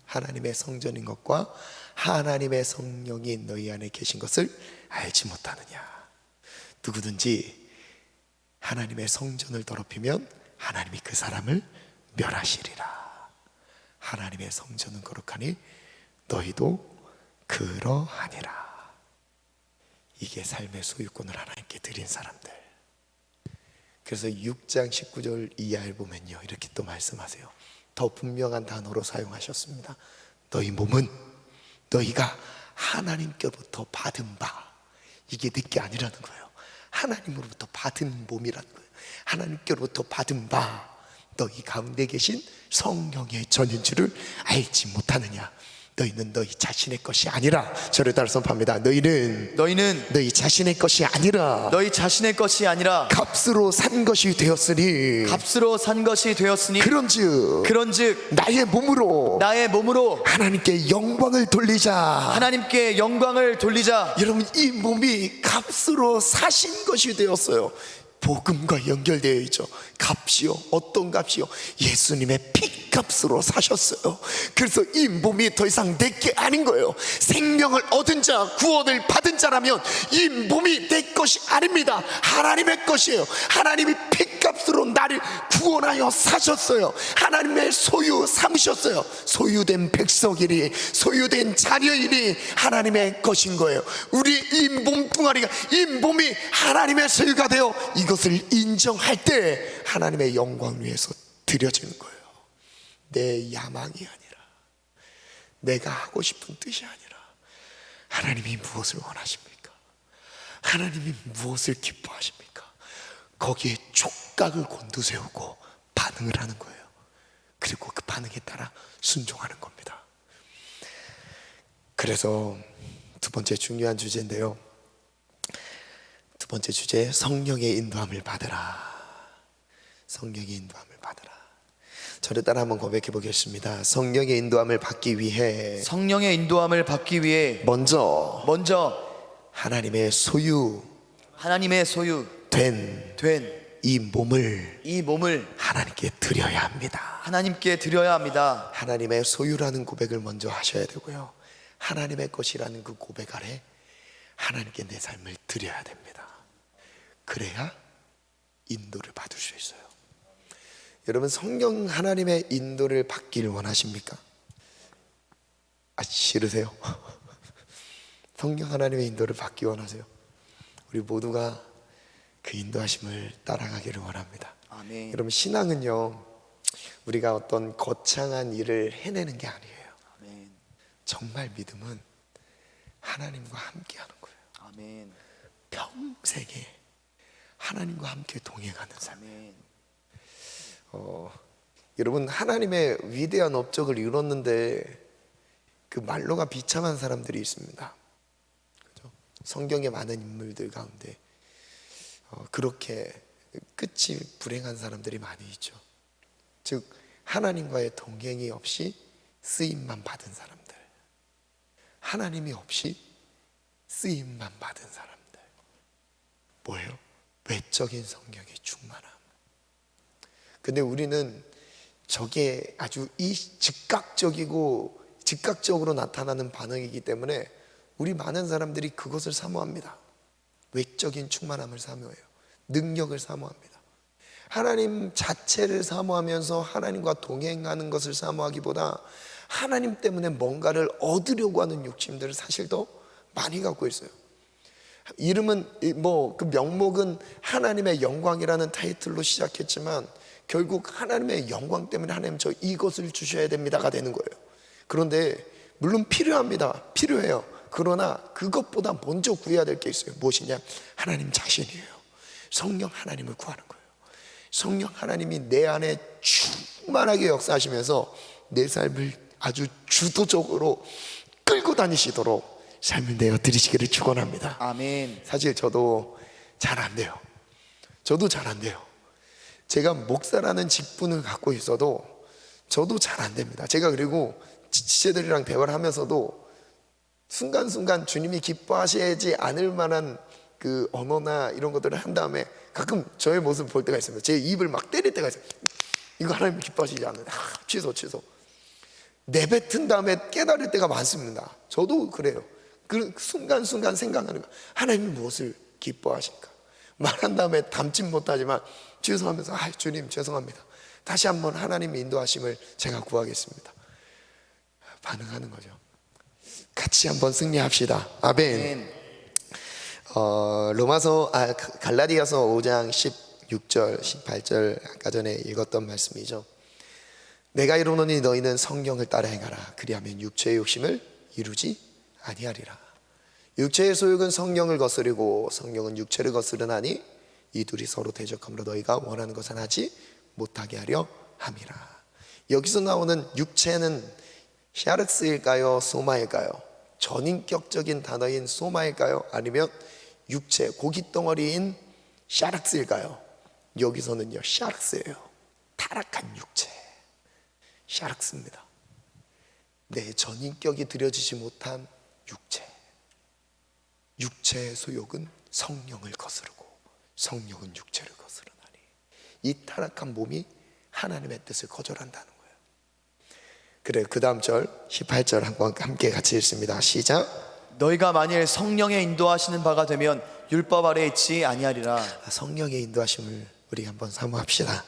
Speaker 1: 하나님의 성전인 것과 하나님의 성령이 너희 안에 계신 것을 알지 못하느냐. 누구든지 하나님의 성전을 더럽히면 하나님이 그 사람을 멸하시리라. 하나님의 성전은 거룩하니 너희도 그러하니라. 이게 삶의 소유권을 하나님께 드린 사람들. 그래서 6장 19절 이하를 보면요, 이렇게 또 말씀하세요. 더 분명한 단어로 사용하셨습니다. 너희 몸은 너희가 하나님께로부터 받은 바, 이게 내게 아니라는 거예요. 하나님으로부터 받은 몸이라는 거예요. 하나님께로부터 받은 바, 너희 가운데 계신 성령의 전인 줄을 알지 못하느냐. 너희는 너희 자신의 것이 아니라, 저를 따라 선포합니다. 너희는 너희 자신의 것이 아니라
Speaker 2: 너희 자신의 것이 아니라
Speaker 1: 값으로 산 것이 되었으니
Speaker 2: 값으로 산 것이 되었으니
Speaker 1: 그런즉 나의 몸으로 하나님께 영광을 돌리자.
Speaker 2: 하나님께 영광을 돌리자.
Speaker 1: 여러분, 이 몸이 값으로 사신 것이 되었어요. 복음과 연결되어 있죠. 값이요. 어떤 값이요? 예수님의 피값으로 사셨어요. 그래서 이 몸이 더 이상 내게 아닌 거예요. 생명을 얻은 자, 구원을 받은 자라면 이 몸이 내 것이 아닙니다. 하나님의 것이에요. 하나님이 피값으로 나를 구원하여 사셨어요. 하나님의 소유 삼으셨어요. 소유된 백성이니 소유된 자녀이니 하나님의 것인 거예요. 우리 이 몸뚱아리가, 이 몸이 하나님의 소유가 되어 이것을 인정할 때 하나님의 영광 위에서 드려지는 거예요. 내 야망이 아니라, 내가 하고 싶은 뜻이 아니라, 하나님이 무엇을 원하십니까? 하나님이 무엇을 기뻐하십니까? 거기에 촉각을 곤두세우고 반응을 하는 거예요. 그리고 그 반응에 따라 순종하는 겁니다. 그래서 두 번째 중요한 주제인데요, 두 번째 주제, 성령의 인도함을 받으라. 성령의 인도함을 받으라. 저를 따라 한번 고백해 보겠습니다. 성령의 인도함을 받기 위해 먼저 하나님의 소유 된 이 몸을 하나님께 드려야 합니다. 하나님의 소유라는 고백을 먼저 하셔야 되고요, 하나님의 것이라는 그 고백 아래 하나님께 내 삶을 드려야 됩니다. 그래야 인도를 받을 수 있어요. 여러분, 성령 하나님의 인도를 받기를 원하십니까? 싫으세요? 성령 하나님의 인도를 받기 원하세요? 우리 모두가 그 인도하심을 따라가기를 원합니다.
Speaker 2: 아멘.
Speaker 1: 여러분, 신앙은요, 우리가 어떤 거창한 일을 해내는 게 아니에요.
Speaker 2: 아멘.
Speaker 1: 정말 믿음은 하나님과 함께 하는 거예요.
Speaker 2: 아멘.
Speaker 1: 평생에 하나님과 함께 동행하는 삶.
Speaker 2: 아멘.
Speaker 1: 여러분, 하나님의 위대한 업적을 이뤘는데 그 말로가 비참한 사람들이 있습니다. 그렇죠? 성경의 많은 인물들 가운데 그렇게 끝이 불행한 사람들이 많이 있죠. 즉, 하나님과의 동행이 없이 쓰임만 받은 사람들, 하나님이 없이 쓰임만 받은 사람들. 뭐예요? 외적인 성령의 충만함. 근데 우리는 저게 아주 즉각적으로 나타나는 반응이기 때문에 우리 많은 사람들이 그것을 사모합니다. 외적인 충만함을 사모해요. 능력을 사모합니다. 하나님 자체를 사모하면서 하나님과 동행하는 것을 사모하기보다 하나님 때문에 뭔가를 얻으려고 하는 욕심들을 사실 더 많이 갖고 있어요. 이름은 그 명목은 하나님의 영광이라는 타이틀로 시작했지만 결국 하나님의 영광 때문에 하나님 저 이것을 주셔야 됩니다가 되는 거예요. 그런데 물론 필요해요. 그러나 그것보다 먼저 구해야 될 게 있어요. 무엇이냐? 하나님 자신이에요. 성령 하나님을 구하는 거예요. 성령 하나님이 내 안에 충만하게 역사하시면서 내 삶을 아주 주도적으로 끌고 다니시도록 삶을 내어 드리시기를 축원합니다.
Speaker 2: 아멘.
Speaker 1: 사실 저도 잘 안 돼요. 제가 목사라는 직분을 갖고 있어도 저도 잘 안 됩니다. 제가 그리고 지체들이랑 대화를 하면서도 순간순간 주님이 기뻐하시지 않을 만한 그 언어나 이런 것들을 한 다음에 가끔 저의 모습을 볼 때가 있습니다. 제 입을 막 때릴 때가 있어요. 이거 하나님 기뻐하시지 않는데 취소. 내뱉은 다음에 깨달을 때가 많습니다. 저도 그래요. 그 순간순간 생각하는 거, 하나님이 무엇을 기뻐하실까? 말한 다음에 담지 못하지만 취소하면서 주님 죄송합니다. 다시 한번 하나님의 인도하심을 제가 구하겠습니다. 반응하는 거죠. 같이 한번 승리합시다. 아멘. 갈라디아서 5장 16절 18절 아까 전에 읽었던 말씀이죠. 내가 이루노니 너희는 성령을 따라 행하라. 그리하면 육체의 욕심을 이루지 아니하리라. 육체의 소욕은 성령을 거스르고 성령은 육체를 거스르나니 이 둘이 서로 대적함으로 너희가 원하는 것은 하지 못하게 하려 함이라. 여기서 나오는 육체는 샤르스일까요? 소마일까요? 전인격적인 단어인 소마일까요? 아니면 육체, 고깃덩어리인 샤르스일까요? 여기서는요, 샤르스예요. 타락한 육체, 샤르스입니다. 내 전인격이 들여지지 못한 육체. 육체의 소욕은 성령을 거스르고 성령은 육체를 거스르나니 이 타락한 몸이 하나님의 뜻을 거절한다는 거예요. 그래, 그 다음 절 18절 한번 함께 같이 읽습니다. 시작.
Speaker 2: 너희가 만일 성령의 인도하시는 바가 되면 율법 아래 있지 아니하리라.
Speaker 1: 성령의 인도하심을 우리 한번 사모합시다.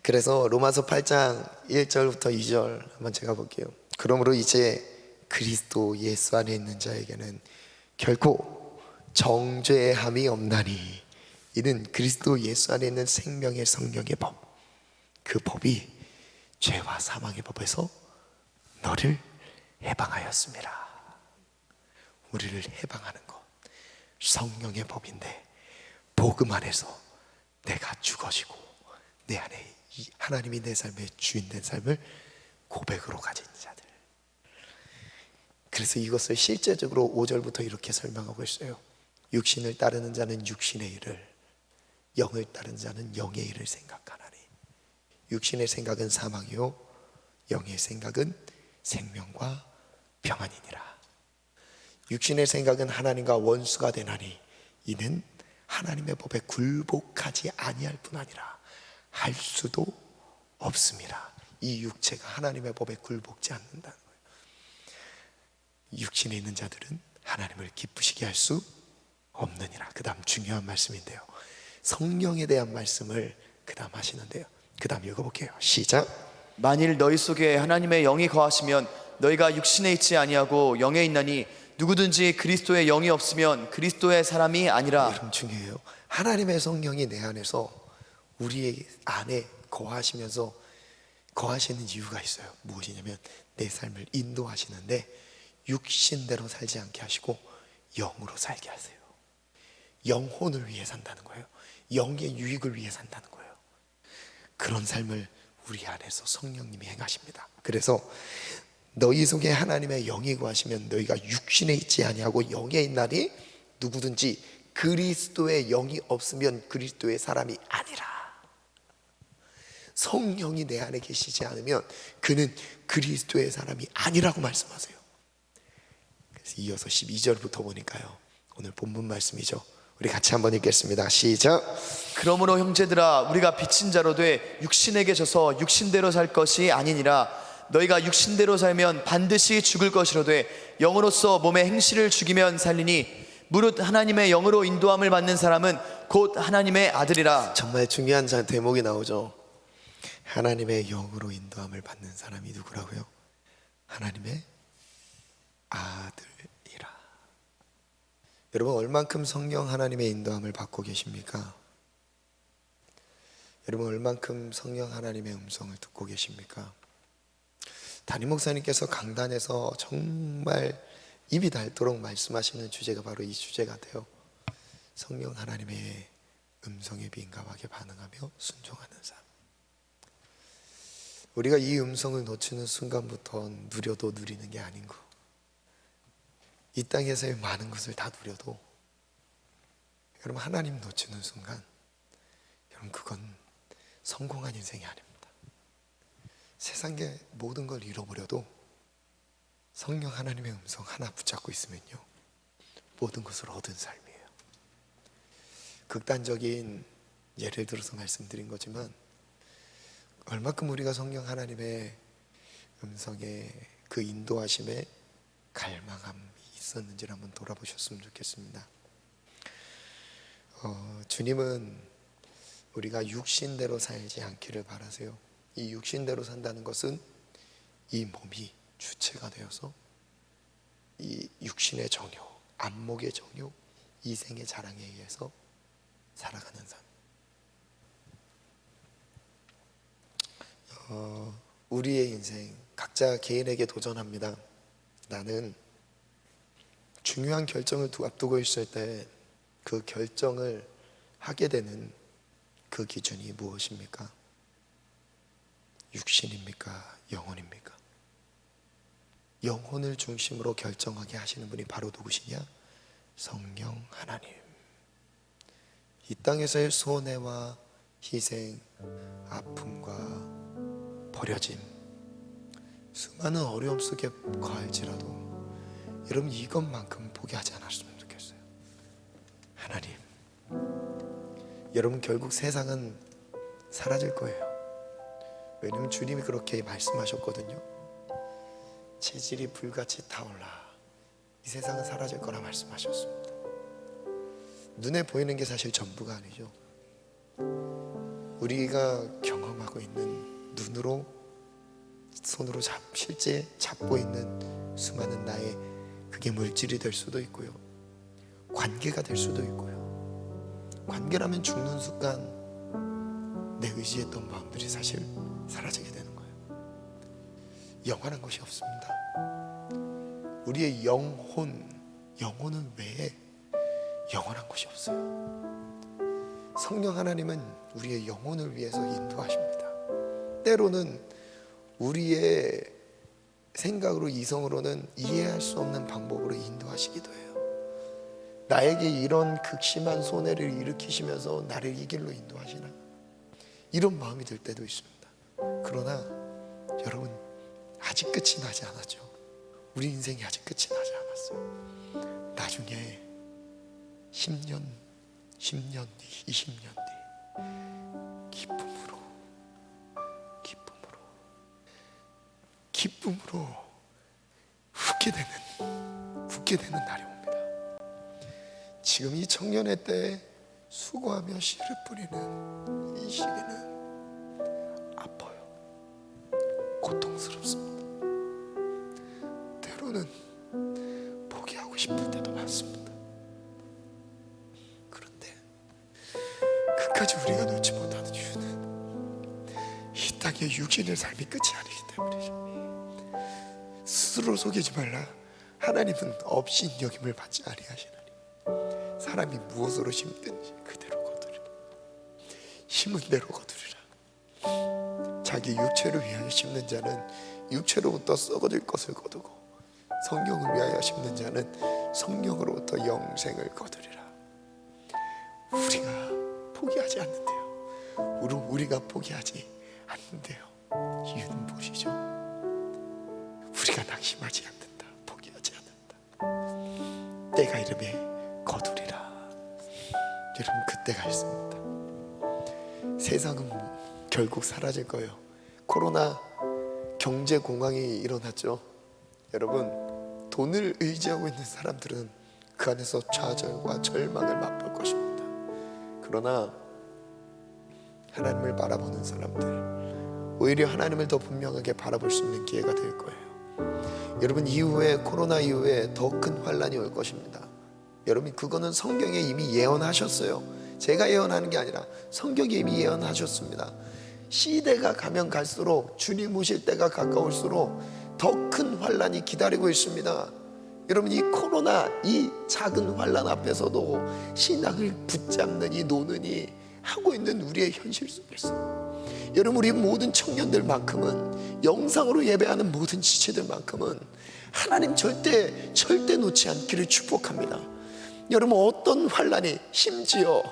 Speaker 1: 그래서 로마서 8장 1절부터 2절 한번 제가 볼게요. 그러므로 이제 그리스도 예수 안에 있는 자에게는 결코 정죄함이 없나니 이는 그리스도 예수 안에 있는 생명의 성령의 법, 그 법이 죄와 사망의 법에서 너를 해방하였습니다. 우리를 해방하는 것 성령의 법인데, 복음 안에서 내가 죽어지고 내 안에 하나님이 내 삶의 주인 된 삶을 고백으로 가진 자들. 그래서 이것을 실제적으로 5절부터 이렇게 설명하고 있어요. 육신을 따르는 자는 육신의 일을, 영을 따르는 자는 영의 일을 생각하나니 육신의 생각은 사망이요 영의 생각은 생명과 평안이니라. 육신의 생각은 하나님과 원수가 되나니 이는 하나님의 법에 굴복하지 아니할 뿐 아니라 할 수도 없습니다. 이 육체가 하나님의 법에 굴복지 않는다는 거예요. 육신에 있는 자들은 하나님을 기쁘시게 할 수 없느니라. 그 다음 중요한 말씀인데요, 성령에 대한 말씀을 그 다음 하시는데요, 그 다음 읽어볼게요. 시작.
Speaker 2: 만일 너희 속에 하나님의 영이 거하시면 너희가 육신에 있지 아니하고 영에 있나니 누구든지 그리스도의 영이 없으면 그리스도의 사람이 아니라.
Speaker 1: 여러분 중요해요. 하나님의 성령이 내 안에서 우리 안에 거하시면서 거하시는 이유가 있어요. 무엇이냐면 내 삶을 인도하시는데 육신대로 살지 않게 하시고 영으로 살게 하세요. 영혼을 위해 산다는 거예요. 영의 유익을 위해 산다는 거예요. 그런 삶을 우리 안에서 성령님이 행하십니다. 그래서 너희 속에 하나님의 영이 거하시면 너희가 육신에 있지 아니하고 영에 있나니 누구든지 그리스도의 영이 없으면 그리스도의 사람이 아니라. 성령이 내 안에 계시지 않으면 그는 그리스도의 사람이 아니라고 말씀하세요. 그래서 이어서 12절부터 보니까요, 오늘 본문 말씀이죠. 우리 같이 한번 읽겠습니다. 시작.
Speaker 2: 그러므로 형제들아, 우리가 빚진 자로 돼 육신에게 져서 육신대로 살 것이 아니니라. 너희가 육신대로 살면 반드시 죽을 것이로되 영으로서 몸의 행실을 죽이면 살리니 무릇 하나님의 영으로 인도함을 받는 사람은 곧 하나님의 아들이라.
Speaker 1: 정말 중요한 대목이 나오죠. 하나님의 영으로 인도함을 받는 사람이 누구라고요? 하나님의 아들이라. 여러분, 얼만큼 성령 하나님의 인도함을 받고 계십니까? 여러분, 얼만큼 성령 하나님의 음성을 듣고 계십니까? 담임 목사님께서 강단에서 정말 입이 닳도록 말씀하시는 주제가 바로 이 주제 같아요. 성령 하나님의 음성에 민감하게 반응하며 순종하는 삶. 우리가 이 음성을 놓치는 순간부터 누려도 누리는 게 아닌 거. 이 땅에서의 많은 것을 다 누려도 여러분, 하나님 놓치는 순간 여러분, 그건 성공한 인생이 아닙니다. 세상의 모든 걸 잃어버려도 성령 하나님의 음성 하나 붙잡고 있으면요, 모든 것을 얻은 삶이에요. 극단적인 예를 들어서 말씀드린 거지만 얼마큼 우리가 성령 하나님의 음성에 그 인도하심에 갈망함이 있었는지를 한번 돌아보셨으면 좋겠습니다. 주님은 우리가 육신대로 살지 않기를 바라세요. 이 육신대로 산다는 것은 이 몸이 주체가 되어서 이 육신의 정욕, 안목의 정욕, 이생의 자랑에 의해서 살아가는 삶. 우리의 인생 각자 개인에게 도전합니다. 나는 중요한 결정을 앞두고 있을 때 그 결정을 하게 되는 그 기준이 무엇입니까? 육신입니까? 영혼입니까? 영혼을 중심으로 결정하게 하시는 분이 바로 누구시냐? 성령 하나님. 이 땅에서의 손해와 희생, 아픔과 버려짐, 수많은 어려움 속에 거할지라도 여러분 이것만큼 포기하지 않았으면 좋겠어요. 하나님, 여러분 결국 세상은 사라질 거예요. 왜냐면 주님이 그렇게 말씀하셨거든요. 재질이 불같이 타올라 이 세상은 사라질 거라 말씀하셨습니다. 눈에 보이는 게 사실 전부가 아니죠. 우리가 경험하고 있는 눈으로 손으로 실제 잡고 있는 수많은 나의 그게 물질이 될 수도 있고요, 관계가 될 수도 있고요. 관계라면 죽는 순간 내 의지했던 마음들이 사실 사라지게 되는 거예요. 영원한 것이 없습니다. 우리의 영혼은 외에 영원한 것이 없어요. 성령 하나님은 우리의 영혼을 위해서 인도하십니다. 때로는 우리의 생각으로 이성으로는 이해할 수 없는 방법으로 인도하시기도 해요. 나에게 이런 극심한 손해를 일으키시면서 나를 이 길로 인도하시나, 이런 마음이 들 때도 있습니다. 그러나 여러분, 아직 끝이 나지 않았죠. 우리 인생이 아직 끝이 나지 않았어요. 나중에 10년, 10년 뒤, 20년 뒤 기쁨으로 웃게 되는 날이 옵니다. 지금 이 청년의 때에 수고하며 씨를 뿌리는 이 시기는 아파요. 고통스럽습니다. 때로는 포기하고 싶을 때도 많습니다. 그런데 끝까지 우리가 놓지 못하는 이유는 이 땅의 육신의 삶이 끝이 아니기 때문이죠. 스스로 속이지 말라. 하나님은 없인 여김을 받지 아니하시나니 사람이 무엇으로 심든지 그대로 거두리라. 심은 대로 거두리라. 자기 육체를 위하여 심는 자는 육체로부터 썩어질 것을 거두고 성령을 위하여 심는 자는 성령으로부터 영생을 거두리라. 우리가 포기하지 않는데요. 우리가 포기하지 않는데요. 이유는 무엇이죠? 우리가 낙심하지 않는다. 포기하지 않는다. 때가 이름에 거두리라. 여러분, 그때가 있습니다. 세상은 결국 사라질 거예요. 코로나 경제 공황이 일어났죠. 여러분, 돈을 의지하고 있는 사람들은 그 안에서 좌절과 절망을 맛볼 것입니다. 그러나 하나님을 바라보는 사람들, 오히려 하나님을 더 분명하게 바라볼 수 있는 기회가 될 거예요. 여러분, 이후에 코로나 이후에 더 큰 환란이 올 것입니다. 여러분, 그거는 성경에 이미 예언하셨어요. 제가 예언하는 게 아니라 성경에 이미 예언하셨습니다. 시대가 가면 갈수록, 주님 오실 때가 가까울수록 더 큰 환란이 기다리고 있습니다. 여러분, 이 코로나, 이 작은 환란 앞에서도 신앙을 붙잡느니 노느니 하고 있는 우리의 현실 속에서, 여러분, 우리 모든 청년들만큼은, 영상으로 예배하는 모든 지체들만큼은 하나님 절대 놓지 않기를 축복합니다. 여러분, 어떤 환란이, 심지어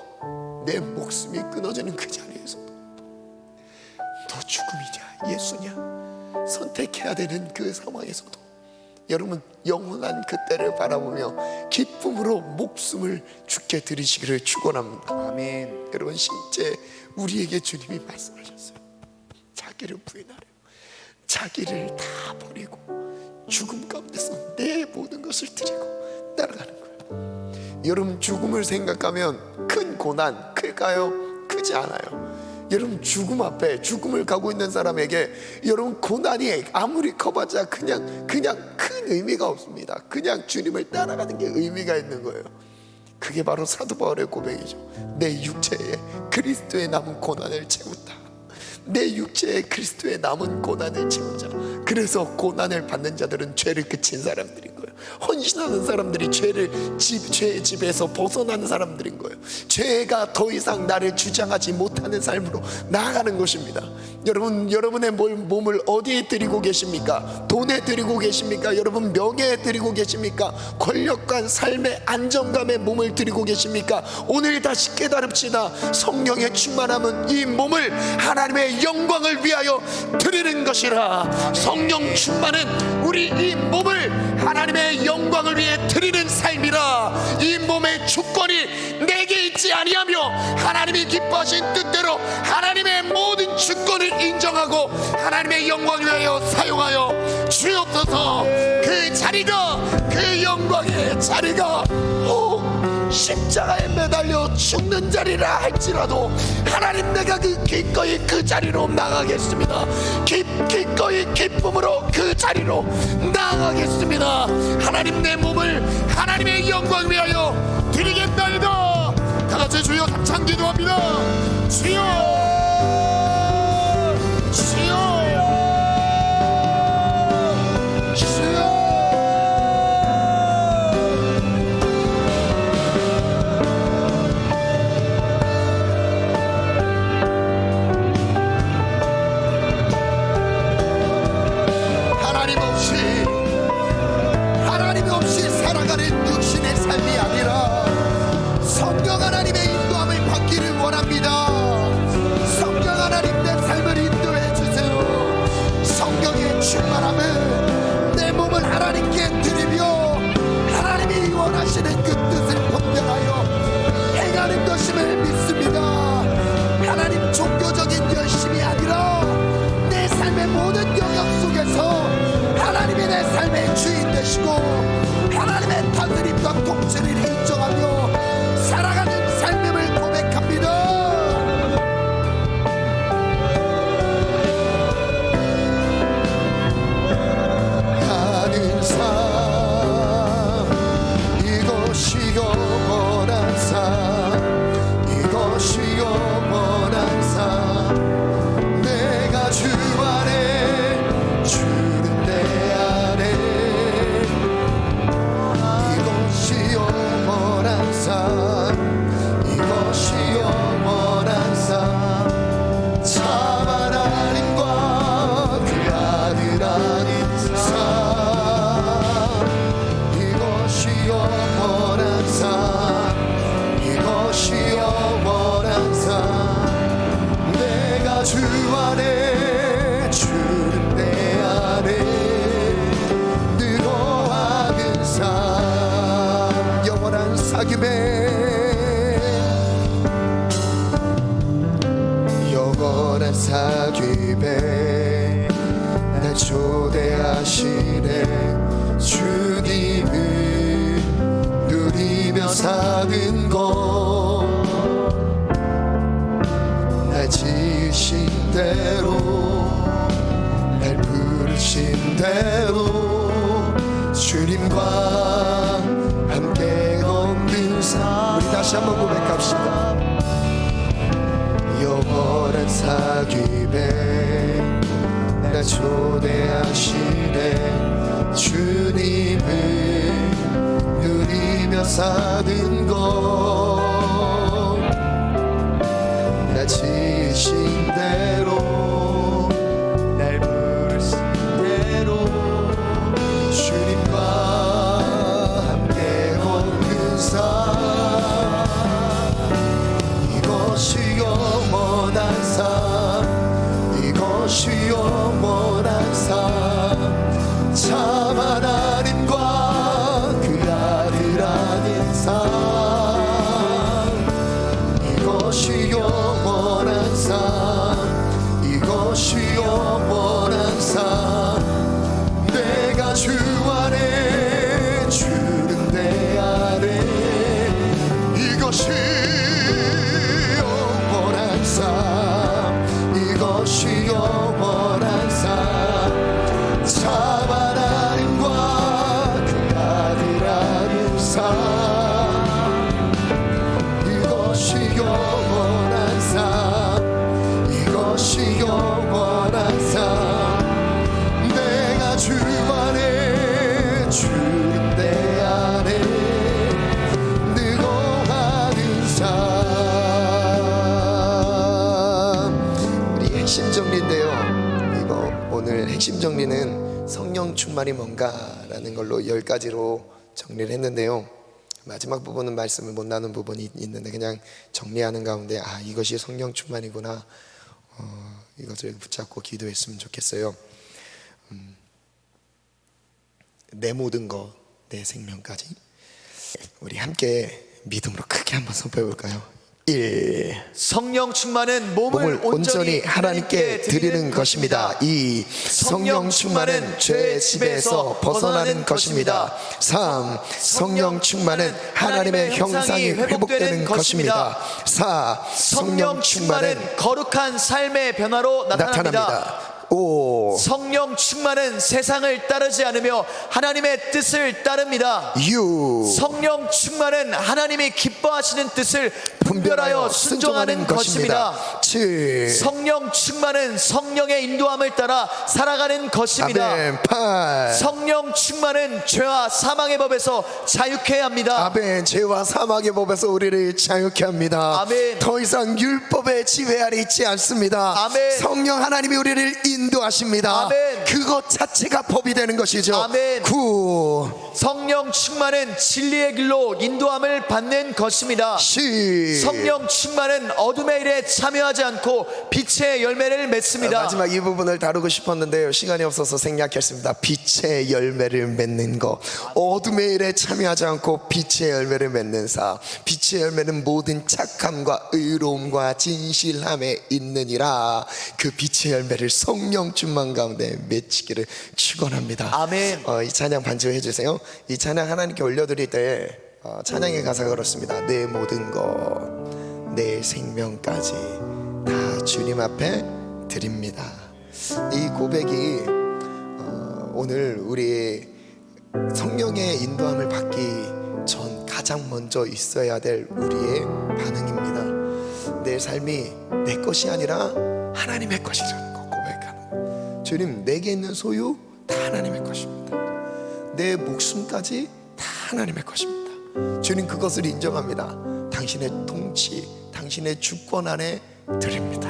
Speaker 1: 내 목숨이 끊어지는 그 자리에서도 너 죽음이냐 예수냐 선택해야 되는 그 상황에서도 여러분, 영원한 그때를 바라보며 기쁨으로 목숨을 주께 드리시기를 축원합니다.
Speaker 2: 아멘.
Speaker 1: 여러분, 실제 우리에게 주님이 말씀하셨어요. 자기를 부인하려, 자기를 다 버리고 죽음 가운데서 내 모든 것을 드리고 따라가는 거예요. 여러분, 죽음을 생각하면 큰 고난 클까요? 크지 않아요. 여러분, 죽음 앞에, 죽음을 가고 있는 사람에게 여러분, 고난이 아무리 커봤자 그냥 큰 의미가 없습니다. 그냥 주님을 따라가는 게 의미가 있는 거예요. 그게 바로 사도 바울의 고백이죠. 내 육체에 그리스도의 남은 고난을 채웠다. 내 육체에 그리스도의 남은 고난을 채우자. 그래서 고난을 받는 자들은 죄를 그친 사람들인 거예요. 헌신하는 사람들이 죄의 집에서 벗어나는 사람들인 거예요. 죄가 더 이상 나를 주장하지 못하는 삶으로 나아가는 것입니다. 여러분의 몸을 어디에 드리고 계십니까? 돈에 드리고 계십니까? 여러분 명예에 드리고 계십니까? 권력과 삶의 안정감에 몸을 드리고 계십니까? 오늘 다시 깨달읍시다. 성령의 충만함은 이 몸을 하나님의 영광을 위하여 드리는 것이라. 성령 충만은 우리 이 몸을 하나님의 영광을 위해 드리는 삶이라. 이 몸의 주권이 내게 있지 아니하며 하나님이 기뻐하신 뜻대로 하나님의 모든 주권을 인정하고 하나님의 영광을 위하여 사용하여 주옵소서. 그 자리가, 그 영광의 자리가 십자가에 매달려 죽는 자리라 할지라도 하나님, 내가 기꺼이 그 자리로 나가겠습니다. 기꺼이 기쁨으로 그 자리로 나가겠습니다. 하나님, 내 몸을 하나님의 영광 위하여 드리겠나이다. 다같이 주여 합창 기도합니다. 주여, 주여, 주여. 하나님 없이 살아가는 육신의 삶이 아니라 성령 하나님의 인도함을 받기를 원합니다. 성령 하나님, 내 삶을 인도해 주세요. 성령의 충만함은 내 몸을 하나님께 드리며 하나님이 원하시는 그 뜻을 분별하여 행하는 것임을 믿습니다. 하나님, 종교적인 열심이 아니라 내 삶의 모든 영역 속에서 하나님이 내 삶의 주인 되시고 하나님의 다스림과 통치를 인정하며 살아가는 삶임을 고백합니다. 가는 삶, 이것이 영원한 삶, 이것이 영원한 삶. 내가 주 안에, 주는 내 안에, 이것이 영원한 삶, 이것이 영원한 삶. 참 하나님과 그 아들 안의 삶, 이것이 영원한 삶, 이것이 영원한 삶. 내가 주 안에, 주는 내 안에, 뜨거워하는 삶. 영원한 사귐에, 영원한 사귐에 날 초대하시네. 주님을 누리며 사는 것, 날 지으신 대로, 날 부르신 대로 주님과 함께 걷는 삶. 우리 다시 한번 고백합시다. 영원한 사귐에 날 초대하시네. 주님을 누리며 사는 것, 날 지으신 대로, 날 부르신 대로 주님과 함께 걷는 삶. 이것이 영원한 삶, 이것이 영원한 삶. 참 하나님과 그 아들 아닌 삶, 충만이 뭔가라는 걸로 10가지로 정리를 했는데요. 마지막 부분은 말씀을 못 나눈 부분이 있는데 그냥 정리하는 가운데 이것이 성령 충만이구나, 이것을 붙잡고 기도했으면 좋겠어요. 내 모든 것, 내 생명까지. 우리 함께 믿음으로 크게 한번 선포해 볼까요? 1.
Speaker 2: 성령 충만은
Speaker 1: 몸을 온전히 하나님께 드리는 것입니다. 2. 성령 충만은 죄의 지배에서 벗어나는 것입니다. 3. 성령 충만은 하나님의 형상이 회복되는 것입니다. 4. 성령 충만은
Speaker 2: 거룩한 삶의 변화로 나타납니다.
Speaker 1: 5.
Speaker 2: 성령 충만은 세상을 따르지 않으며 하나님의 뜻을 따릅니다.
Speaker 1: 6.
Speaker 2: 성령 충만은 하나님이 기뻐하시는 뜻을 분별하여 순종하는 것입니다.
Speaker 1: 7.
Speaker 2: 성령 충만은 성령의 인도함을 따라 살아가는 것입니다.
Speaker 1: 아멘. 8.
Speaker 2: 성령 충만은 죄와 사망의 법에서 자유케 합니다.
Speaker 1: 아멘. 죄와 사망의 법에서 우리를 자유케 합니다.
Speaker 2: 아멘.
Speaker 1: 더 이상 율법의 지배 아래 있지 않습니다.
Speaker 2: 아멘.
Speaker 1: 성령 하나님이 우리를 인도하십니다.
Speaker 2: 아멘.
Speaker 1: 그것 자체가 법이 되는 것이죠.
Speaker 2: 아멘.
Speaker 1: 9.
Speaker 2: 성령 충만은 진리의 길로 인도함을 받는 것입니다.
Speaker 1: 10.
Speaker 2: 성령 충만은 어둠의 일에 참여하지 않고 빛의 열매를 맺습니다.
Speaker 1: 마지막 이 부분을 다루고 싶었는데요, 시간이 없어서 생략했습니다. 빛의 열매를 맺는 것, 어둠의 일에 참여하지 않고 빛의 열매를 맺는 사. 빛의 열매는 모든 착함과 의로움과 진실함에 있느니라. 그 빛의 열매를 성령 충만 가운데 맺히기를 축원합니다.
Speaker 2: 아멘.
Speaker 1: 이 찬양 반주해 주세요. 이 찬양 하나님께 올려드릴 때 찬양의 가사가 그렇습니다. 내 모든 것, 내 생명까지 다 주님 앞에 드립니다. 이 고백이 오늘 우리 성령의 인도함을 받기 전 가장 먼저 있어야 될 우리의 반응입니다. 내 삶이 내 것이 아니라 하나님의 것이라는 거 고백하는. 주님, 내게 있는 소유 다 하나님의 것입니다. 내 목숨까지 다 하나님의 것입니다. 주님, 그것을 인정합니다. 당신의 통치, 당신의 주권 안에 드립니다.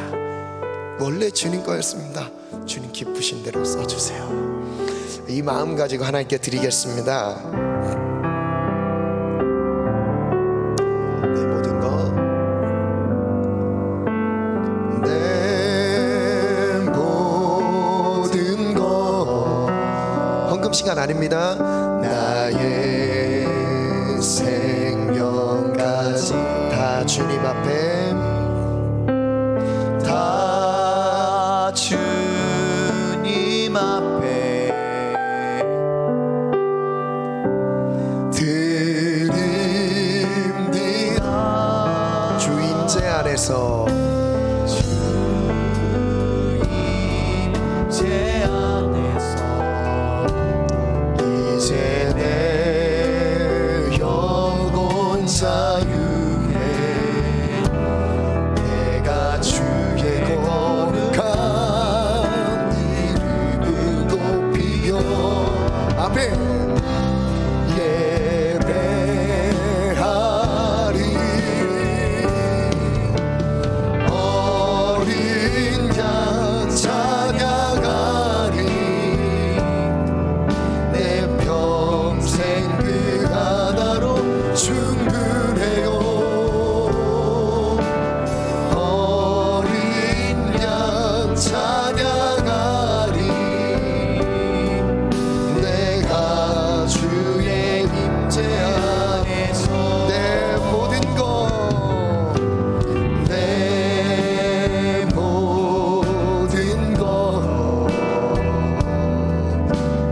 Speaker 1: 원래 주님 거였습니다. 주님 기쁘신 대로 써주세요. 이 마음 가지고 하나님께 드리겠습니다. 내 모든 것, 내 모든 것. 헌금 시간 아닙니다. 나의 생명까지 다 주님 앞에,
Speaker 2: 다 주님 앞에
Speaker 1: 드립니다. 주임재 안에서,
Speaker 2: 제 안에서
Speaker 1: 이제 내 영혼 자유해. 내가 주의 거룩한 이름을 높이며 앞에 예배하리. 어린 양 찬양하리. 내 평생 그 하나로 충분해요. 어린 양 찬양하리. 내가 주의 임재 안에서 내 모든 것, 내 모든 것,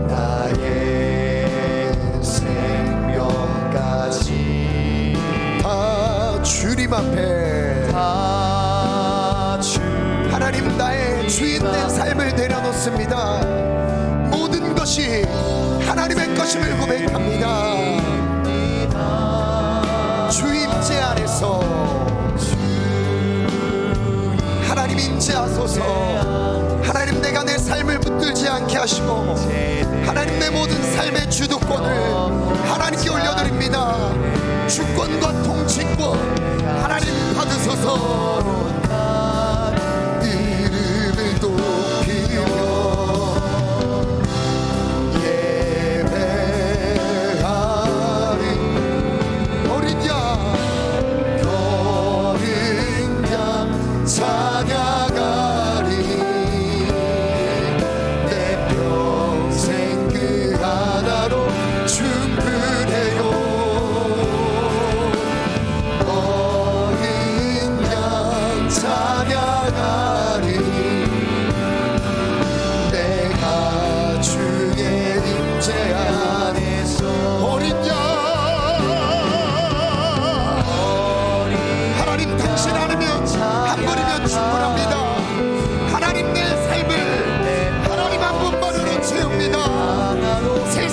Speaker 1: 나의 생명까지 다 주님 앞에,
Speaker 2: 다 주.
Speaker 1: 하나님, 나의 주인된 삶을 내려놓습니다. 모든 것이 하나님의 것임을 고백합니다. 주임재 안에서 하나님 임재하소서. 하나님, 내가 내 삶을 붙들지 않게 하시고 하나님, 내 모든 삶의 주도권을 하나님께 올려드립니다. 주권과 통치권 하나님 받으소서. 이름을 높이며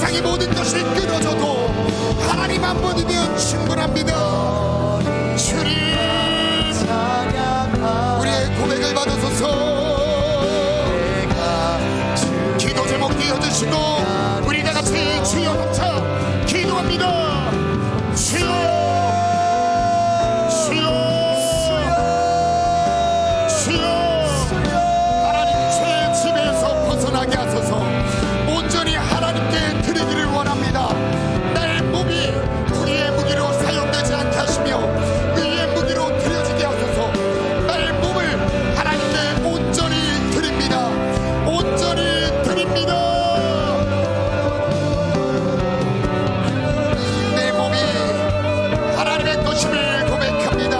Speaker 1: 세상의 모든 것이 끊어져도 하나님 한 분이면 충분합니다. 주님, 우리의 고백을 받으소서. 기도 제목 띄워주시고 우리 다같이 주여 감사 기도합니다. 주여, 주여, 주여. 하나님 죄의 집에서 벗어나게 하소서. 온전히 하나님께 드리기를 원합니다. 나의 몸이 불의의 무기로 사용되지 않게 하시며 의의 무기로 드려지게 하소서. 나의 몸을 하나님께 온전히 드립니다. 온전히 드립니다. 내 몸이 하나님의 것임을 고백합니다.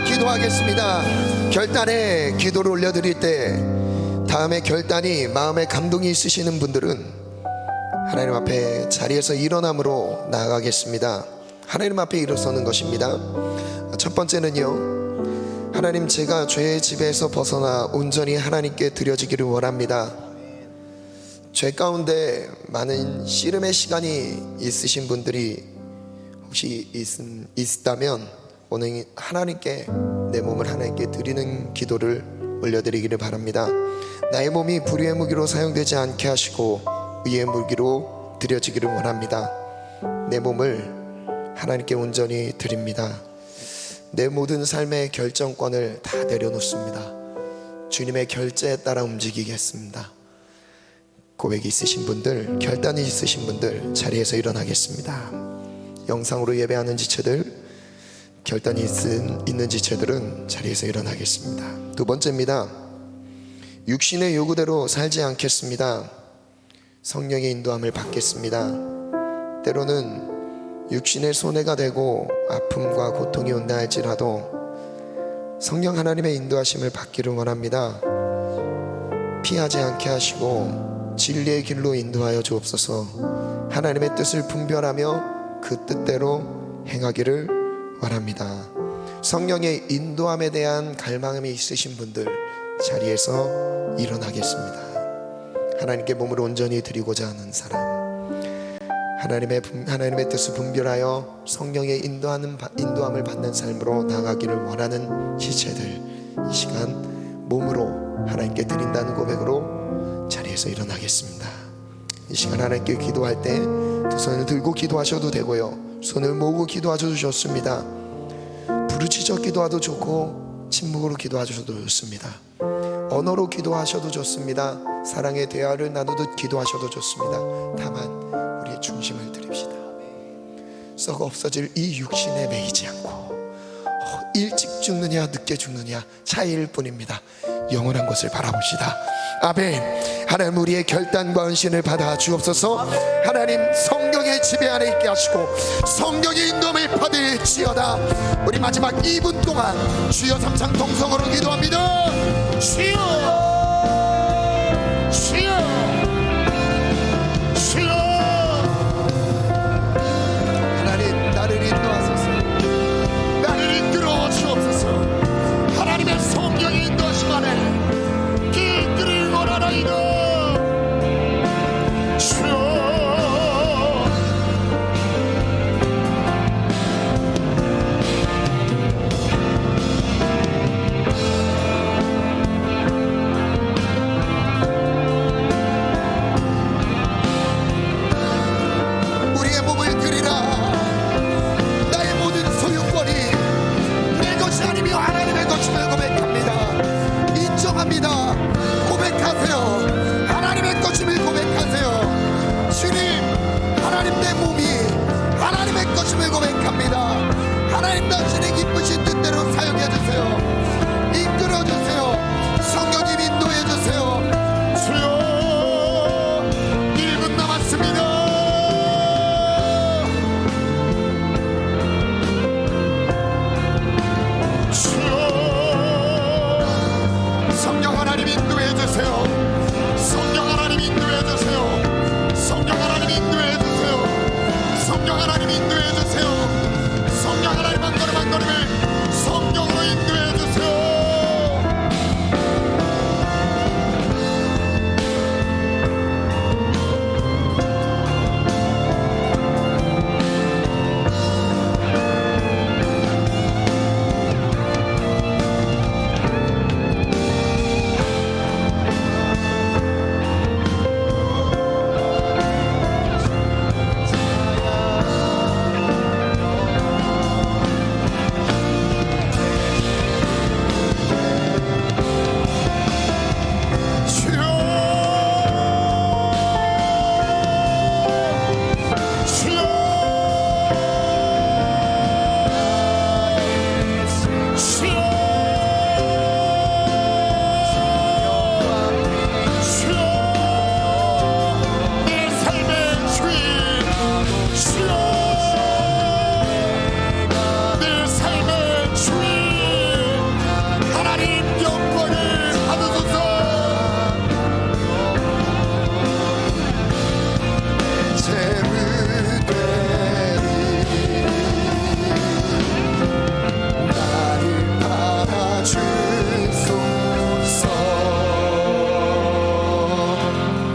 Speaker 1: 기도하겠습니다. 결단에 기도를 올려드릴 때 다음에 결단이 마음에 감동이 있으시는 분들은 하나님 앞에 자리에서 일어남으로 나아가겠습니다. 하나님 앞에 일어서는 것입니다. 첫 번째는요, 하나님, 제가 죄의 지배에서 벗어나 온전히 하나님께 드려지기를 원합니다. 죄 가운데 많은 씨름의 시간이 있으신 분들이 혹시 있다면 오늘 하나님께 내 몸을 하나님께 드리는 기도를 올려드리기를 바랍니다. 나의 몸이 불의의 무기로 사용되지 않게 하시고 의의 무기로 드려지기를 원합니다. 내 몸을 하나님께 온전히 드립니다. 내 모든 삶의 결정권을 다 내려놓습니다. 주님의 결제에 따라 움직이겠습니다. 고백이 있으신 분들, 결단이 있으신 분들 자리에서 일어나겠습니다. 영상으로 예배하는 지체들, 결단이 있는 지체들은 자리에서 일어나겠습니다. 두 번째입니다. 육신의 요구대로 살지 않겠습니다. 성령의 인도함을 받겠습니다. 때로는 육신의 손해가 되고 아픔과 고통이 온다 할지라도 성령 하나님의 인도하심을 받기를 원합니다. 피하지 않게 하시고 진리의 길로 인도하여 주옵소서. 하나님의 뜻을 분별하며 그 뜻대로 행하기를 원합니다. 성령의 인도함에 대한 갈망이 있으신 분들 자리에서 일어나겠습니다. 하나님께 몸을 온전히 드리고자 하는 사람, 하나님의 뜻을 분별하여 성령의 인도함을 받는 삶으로 나가기를 원하는 지체들, 이 시간 몸으로 하나님께 드린다는 고백으로 자리에서 일어나겠습니다. 이 시간 하나님께 기도할 때 두 손을 들고 기도하셔도 되고요, 손을 모으고 기도하셔도 좋습니다. 부르짖어 기도하도 좋고 침묵으로 기도하셔도 좋습니다. 언어로 기도하셔도 좋습니다. 사랑의 대화를 나누듯 기도하셔도 좋습니다. 다만 우리의 중심을 드립시다. 썩어 없어질 이 육신에 매이지 않고 일찍 죽느냐 늦게 죽느냐 차이일 뿐입니다. 영원한 것을 바라봅시다. 아멘. 하나님, 우리의 결단과 헌신을 받아 주옵소서. 하나님, 성령의 지배 안에 있게 하시고 성령의 인도함을 받을지어다. 우리 마지막 2분 동안 주여 삼창 동성으로 기도합니다. 주여.